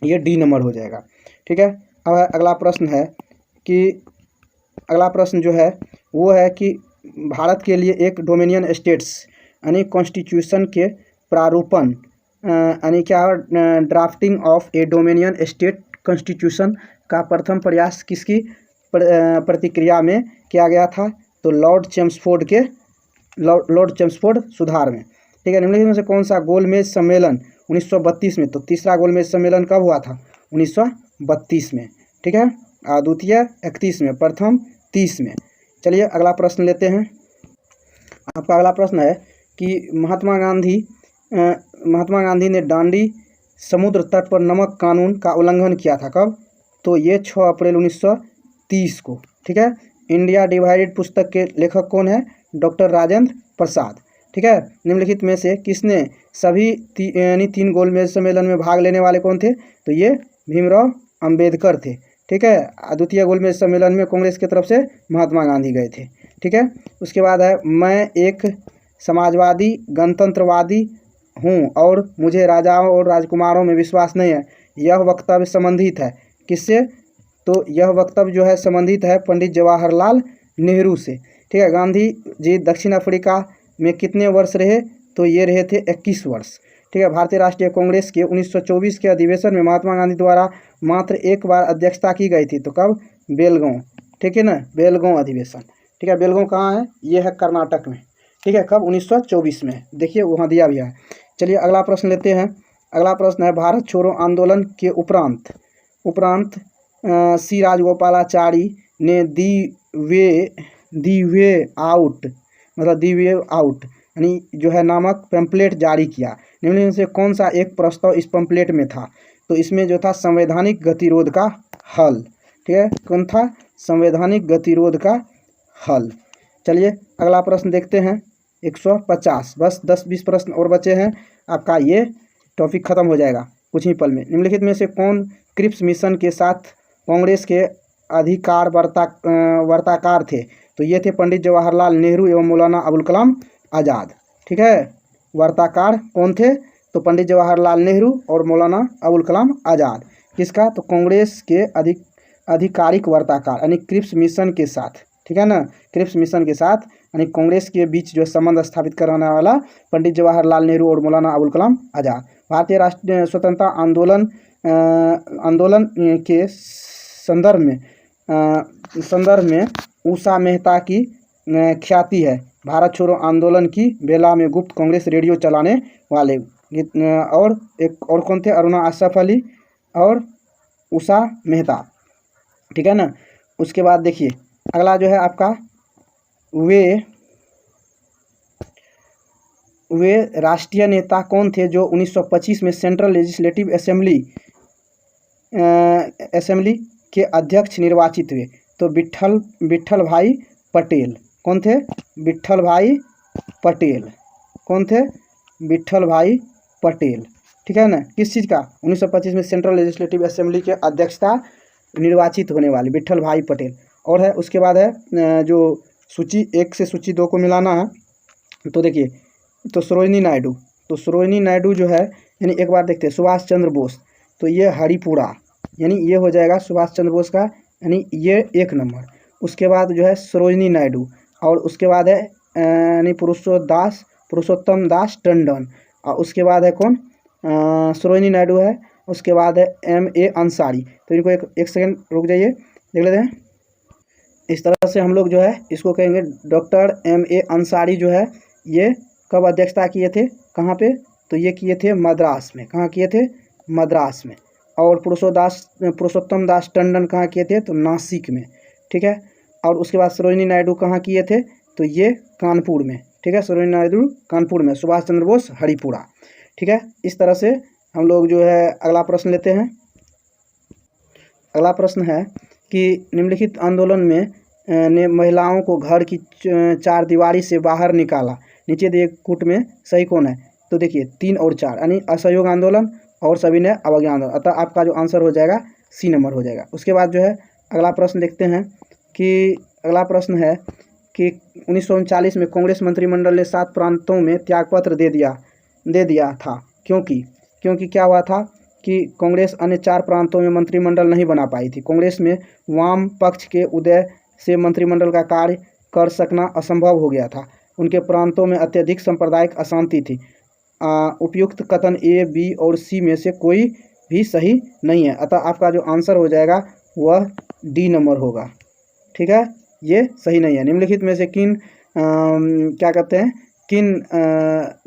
ये डी नंबर हो जाएगा। ठीक है। अब अगला प्रश्न है कि अगला प्रश्न जो है वो है कि भारत के लिए एक डोमिनियन स्टेट्स यानी कॉन्स्टिट्यूशन के प्रारूपण यानी क्या drafting of A dominion state constitution का प्रथम प्रयास किसकी प्रतिक्रिया में किया गया था, तो लॉर्ड चेम्सफोर्ड के लॉर्ड चेम्सफोर्ड सुधार में। ठीक है, निम्नलिखित में से कौन सा गोलमेज सम्मेलन 1932 में, तो तीसरा गोलमेज सम्मेलन कब हुआ था? 1932 में। ठीक है, द्वितीय 31 में, प्रथम 30 में। चलिए अगला प्रश्न लेते हैं। आपका अगला प्रश्न है कि महात्मा गांधी ने दांडी समुद्र तट पर नमक कानून का उल्लंघन किया था, कब? तो ये 6 अप्रैल 1930 को। ठीक है, इंडिया डिवाइडेड पुस्तक के लेखक कौन है? डॉक्टर राजेंद्र प्रसाद। ठीक है, निम्नलिखित में से किसने सभी यानी 3 गोलमेज सम्मेलन में भाग लेने वाले कौन थे? तो ये भीमराव अंबेडकर थे। ठीक है, द्वितीय गोलमेज सम्मेलन में कांग्रेस की तरफ से महात्मा गांधी गए थे। ठीक है, उसके बाद है मैं एक समाजवादी गणतंत्रवादी हूँ और मुझे राजाओं और राजकुमारों में विश्वास नहीं है। यह वक्तव्य संबंधित है किससे? तो यह वक्तव्य जो है संबंधित है पंडित जवाहरलाल नेहरू से। ठीक है, गांधी जी दक्षिण अफ्रीका में कितने वर्ष रहे? तो ये रहे थे 21 वर्ष। ठीक है, भारतीय राष्ट्रीय कांग्रेस के 1924 के अधिवेशन में महात्मा गांधी द्वारा मात्र एक बार अध्यक्षता की गई थी, तो कब? बेलगांव। ठीक है ना, बेलगांव अधिवेशन। ठीक है, बेलगांव कहाँ है? ये है कर्नाटक में। ठीक है, कब? 1924 में। देखिए वहाँ दिया भी है। चलिए अगला प्रश्न लेते हैं। अगला प्रश्न है भारत छोड़ो आंदोलन के उपरांत सी राजगोपालाचारी ने दी वे आउट यानी जो है नामक पैम्पलेट जारी किया। निम्नलिखित से कौन सा एक प्रस्ताव इस पैम्पलेट में था? तो इसमें जो था संवैधानिक गतिरोध का हल। ठीक है, कौन था? संवैधानिक गतिरोध का हल। चलिए अगला प्रश्न देखते हैं। 150, बस 10-20 प्रश्न और बचे हैं, आपका ये टॉपिक खत्म हो जाएगा कुछ ही पल में। निम्नलिखित में से कौन क्रिप्स मिशन के साथ कांग्रेस के अधिकार वार्ताकार थे? तो ये थे पंडित जवाहरलाल नेहरू एवं मौलाना अबुल कलाम आज़ाद। ठीक है, वार्ताकार कौन थे? तो पंडित जवाहरलाल नेहरू और मौलाना अबुल कलाम आज़ाद। किसका? तो कांग्रेस के आधिकारिक वार्ताकार यानी क्रिप्स मिशन के साथ। ठीक है ना, क्रिप्स मिशन के साथ यानी कांग्रेस के बीच जो संबंध स्थापित कराने वाला पंडित जवाहरलाल नेहरू और मौलाना अबुल कलाम आज़ाद। भारतीय राष्ट्रीय स्वतंत्रता आंदोलन के संदर्भ में उषा मेहता की ख्याति है। भारत छोड़ो आंदोलन की बेला में गुप्त कांग्रेस रेडियो चलाने वाले और एक और कौन थे? अरुणा आसफ अली और उषा मेहता। ठीक है ना, उसके बाद देखिए अगला जो है आपका वे राष्ट्रीय नेता कौन थे जो 1925 में सेंट्रल लेजिस्लेटिव असेंबली के अध्यक्ष निर्वाचित हुए? तो विट्ठल भाई पटेल। कौन थे? विट्ठल भाई पटेल। कौन थे? विट्ठल भाई पटेल। ठीक है ना, किस चीज़ का? 1925 में सेंट्रल लेजिस्लेटिव असेंबली के अध्यक्षता निर्वाचित होने वाले विट्ठल भाई पटेल। और है उसके बाद है जो सूची 1 से सूची 2 को मिलाना है, तो देखिए तो सरोजिनी नायडू जो है यानी एक बार देखते हैं सुभाष चंद्र बोस, तो ये हरिपुरा यानी ये हो जाएगा सुभाष चंद्र बोस का यानी ये 1 नंबर। उसके बाद जो है सरोजिनी नायडू और उसके बाद है यानी पुरुषोत्तम दास टंडन और उसके बाद है कौन? सरोजिनी नायडू है। उसके बाद है M.A. अंसारी। तो इनको एक सेकंड रुक जाइए, देख लेते हैं। इस तरह से हम लोग जो है इसको कहेंगे डॉक्टर M.A. अंसारी जो है ये कब अध्यक्षता किए थे? कहाँ पे? तो ये किए थे मद्रास में। कहाँ किए थे? मद्रास में। और पुरुषोत्तम दास टंडन कहाँ किए थे? तो नासिक में। ठीक है, और उसके बाद सरोजिनी नायडू कहाँ किए थे? तो ये कानपुर में। ठीक है, सरोजिनी नायडू कानपुर में, सुभाष चंद्र बोस हरिपुरा। ठीक है, इस तरह से हम लोग जो है अगला प्रश्न लेते हैं। अगला प्रश्न है कि निम्नलिखित आंदोलन में ने महिलाओं को घर की 4 दीवारी से बाहर निकाला, नीचे दिए कूट में सही कौन है? तो देखिए 3 और 4 यानी असहयोग आंदोलन और सभी ने अवज्ञा आंदोलन, अतः आपका जो आंसर हो जाएगा C नंबर हो जाएगा। उसके बाद जो है अगला प्रश्न देखते हैं कि अगला प्रश्न है कि 1939 में कांग्रेस मंत्रिमंडल ने 7 प्रांतों में त्यागपत्र दे दिया था, क्योंकि क्या हुआ था कि कांग्रेस अन्य 4 प्रांतों में मंत्रिमंडल नहीं बना पाई थी। कांग्रेस में वाम पक्ष के उदय से मंत्रिमंडल का कार्य कर सकना असंभव हो गया था। उनके प्रांतों में अत्यधिक सांप्रदायिक अशांति थी। उपयुक्त कथन A, B और C में से कोई भी सही नहीं है, अतः आपका जो आंसर हो जाएगा वह D नंबर होगा। ठीक है, ये सही नहीं है। निम्नलिखित में से किन क्या कहते हैं, किन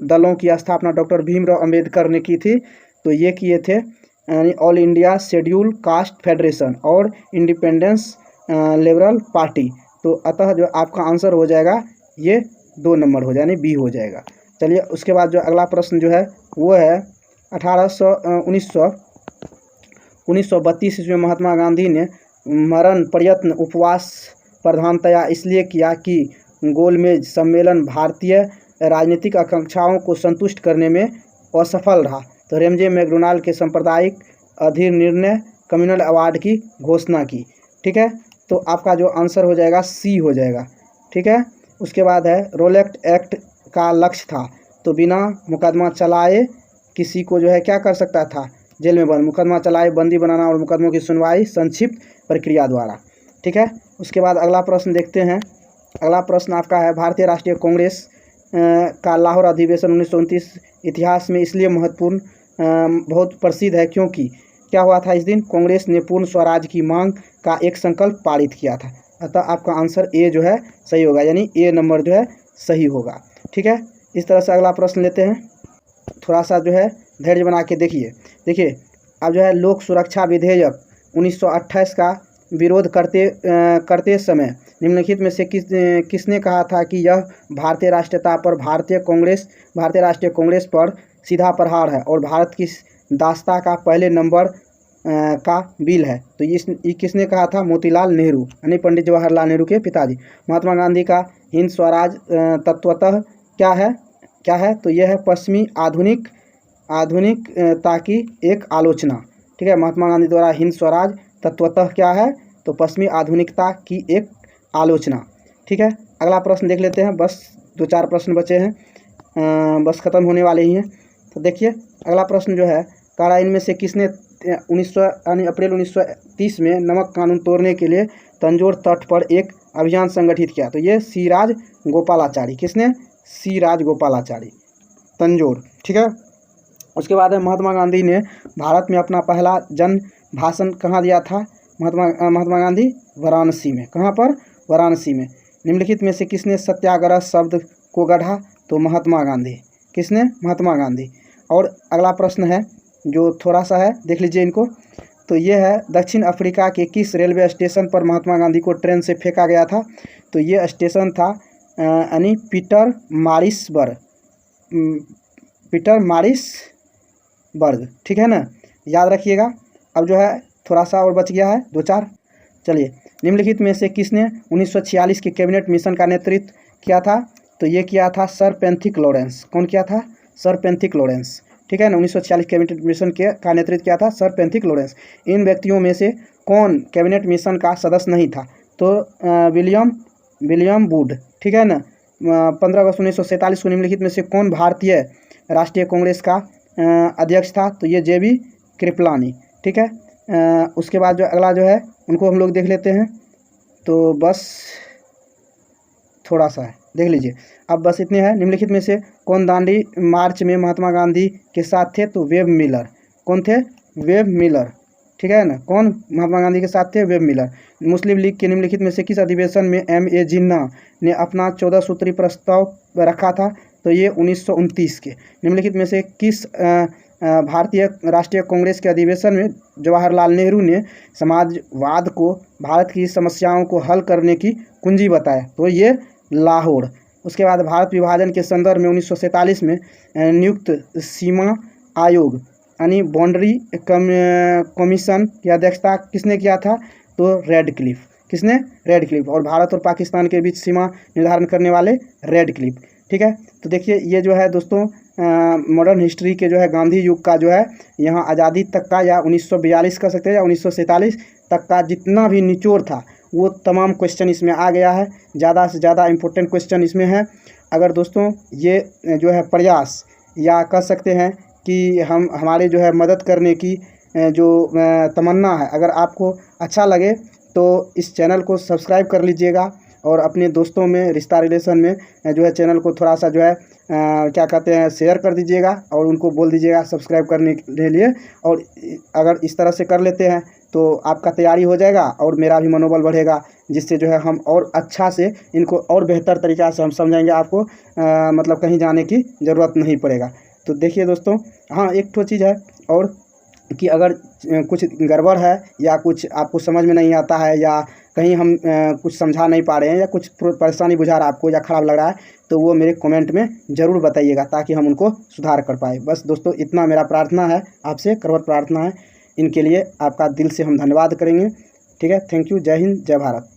दलों की स्थापना डॉक्टर भीमराव अंबेडकर ने की थी? तो ये किए थे यानी all India schedule caste federation और इंडिपेंडेंस लिबरल पार्टी। तो अतः जो आपका आंसर हो जाएगा ये 2 नंबर हो जाए, यानी बी हो जाएगा। चलिए उसके बाद जो अगला प्रश्न जो है वो है 1932 ईस्वी में महात्मा गांधी ने मरण प्रयत्न उपवास प्रधानतया इसलिए किया कि गोलमेज सम्मेलन भारतीय राजनीतिक आकांक्षाओं को संतुष्ट करने में असफल रहा। तो रेमजे मैकडोनाल्ड के सांप्रदायिक अधिनिर्णय कम्युनल अवार्ड की घोषणा की। ठीक है, तो आपका जो आंसर हो जाएगा सी हो जाएगा। ठीक है, उसके बाद है रोलेक्ट एक्ट का लक्ष्य था, तो बिना मुकदमा चलाए किसी को जो है क्या कर सकता था, जेल में बंद, मुकदमा चलाए बंदी बनाना और मुकदमों की सुनवाई संक्षिप्त प्रक्रिया द्वारा। ठीक है, उसके बाद अगला प्रश्न देखते हैं। अगला प्रश्न आपका है भारतीय राष्ट्रीय कांग्रेस का लाहौर अधिवेशन 1929 इतिहास में इसलिए महत्वपूर्ण बहुत प्रसिद्ध है क्योंकि क्या हुआ था इस दिन? कांग्रेस ने पूर्ण स्वराज की मांग का एक संकल्प पारित किया था। अतः आपका आंसर ए जो है सही होगा, यानी ए नंबर जो है सही होगा। ठीक है, इस तरह से अगला प्रश्न लेते हैं। थोड़ा सा जो है धैर्य बना के देखिए अब जो है लोक सुरक्षा विधेयक 1928 का विरोध करते समय निम्नलिखित में से किसने कहा था कि यह भारतीय राष्ट्रीयता पर भारतीय राष्ट्रीय कांग्रेस पर सीधा प्रहार है और भारत की दास्ता का पहले नंबर का बिल है? तो ये किसने कहा था? मोतीलाल नेहरू, यानी पंडित जवाहरलाल नेहरू के पिताजी। महात्मा गांधी का हिंद स्वराज तत्वतः क्या है? तो यह है पश्चिमी आधुनिकता की एक आलोचना। ठीक है, महात्मा गांधी द्वारा हिंद स्वराज तत्वतः क्या है? तो पश्चिमी आधुनिकता की एक आलोचना। ठीक है, अगला प्रश्न देख लेते हैं। बस 2-4 प्रश्न बचे हैं, बस ख़त्म होने वाले ही हैं। तो देखिए अगला प्रश्न जो है कारा इनमें से किसने अप्रैल 1930 में नमक कानून तोड़ने के लिए तंजौर तट पर एक अभियान संगठित किया? तो ये सी राजगोपालाचारी। किसने? सी राजगोपालाचारी, तंजौर। ठीक है, उसके बाद है महात्मा गांधी ने भारत में अपना पहला जन भाषण कहाँ दिया था? महात्मा गांधी वाराणसी में। कहाँ पर? वाराणसी में। निम्नलिखित में से किसने सत्याग्रह शब्द को गढ़ा? तो महात्मा गांधी। किसने? महात्मा गांधी। और अगला प्रश्न है जो थोड़ा सा है, देख लीजिए इनको। तो ये है दक्षिण अफ्रीका के किस रेलवे स्टेशन पर महात्मा गांधी को ट्रेन से फेंका गया था? तो ये स्टेशन था यानी पीटर मारिसबर्ग। ठीक है ना, याद रखिएगा। अब जो है थोड़ा सा और बच गया है, 2-4। चलिए, निम्नलिखित में से किसने 1946 के कैबिनेट मिशन का नेतृत्व किया था? तो ये किया था सर पेंथिक लॉरेंस। कौन किया था? Sir Pethick Lawrence. ठीक है ना, 1946 कैबिनेट मिशन का नेतृत्व किया था सर पेंथिक लॉरेंस। इन व्यक्तियों में से कौन कैबिनेट मिशन का सदस्य नहीं था? तो विलियम वुड। ठीक है ना, 15 अगस्त 1947 को निम्नलिखित में से कौन भारतीय राष्ट्रीय कांग्रेस का अध्यक्ष था? तो ये JB कृपलानी। ठीक है, उसके बाद जो अगला जो है उनको हम लोग देख लेते हैं। तो बस थोड़ा सा है, देख लीजिए। अब बस इतने हैं। निम्नलिखित में से कौन दांडी मार्च में महात्मा गांधी के साथ थे? तो वेब मिलर। कौन थे? Web Miller. ठीक है ना, कौन महात्मा गांधी के साथ थे? Web Miller. मुस्लिम लीग के निम्नलिखित में से किस अधिवेशन में M.A. जिन्ना ने अपना 14 सूत्री प्रस्ताव रखा था? तो ये 1929 के। निम्नलिखित में से किस भारतीय राष्ट्रीय कांग्रेस के अधिवेशन में जवाहरलाल नेहरू ने समाजवाद को भारत की समस्याओं को हल करने की कुंजी बताया? तो ये लाहौर। उसके बाद भारत विभाजन के संदर्भ में 1947 में नियुक्त सीमा आयोग यानी बाउंड्री कमीशन की अध्यक्षता किसने किया था? तो रेडक्लिफ। किसने? रेडक्लिफ। और भारत और पाकिस्तान के बीच सीमा निर्धारण करने वाले रेडक्लिफ। ठीक है, तो देखिए ये जो है दोस्तों मॉडर्न हिस्ट्री के जो है गांधी युग का जो है यहाँ आज़ादी तक का या 1942 कह सकते हैं या 1947 तक का जितना भी निचोड़ था वो तमाम क्वेश्चन इसमें आ गया है। ज़्यादा से ज़्यादा इम्पोर्टेंट क्वेश्चन इसमें है। अगर दोस्तों ये जो है प्रयास या कह सकते हैं कि हमारे जो है मदद करने की जो तमन्ना है, अगर आपको अच्छा लगे तो इस चैनल को सब्सक्राइब कर लीजिएगा और अपने दोस्तों में रिश्ता रिलेशन में जो है चैनल को थोड़ा सा जो है क्या कहते हैं शेयर कर दीजिएगा और उनको बोल दीजिएगा सब्सक्राइब करने के लिए। और अगर इस तरह से कर लेते हैं तो आपका तैयारी हो जाएगा और मेरा भी मनोबल बढ़ेगा, जिससे जो है हम और अच्छा से इनको और बेहतर तरीक़ा से हम समझाएंगे आपको, मतलब कहीं जाने की ज़रूरत नहीं पड़ेगा। तो देखिए दोस्तों, हाँ एक ठो चीज़ है और कि अगर कुछ गड़बड़ है या कुछ आपको समझ में नहीं आता है या कहीं हम कुछ समझा नहीं पा रहे हैं या कुछ परेशानी बुझा रहा है आपको या ख़राब लग रहा है, तो वो मेरे कमेंट में ज़रूर बताइएगा ताकि हम उनको सुधार कर पाए। बस दोस्तों इतना मेरा प्रार्थना है, आपसे करवट प्रार्थना है। इनके लिए आपका दिल से हम धन्यवाद करेंगे। ठीक है, थैंक यू। जय हिंद, जय भारत।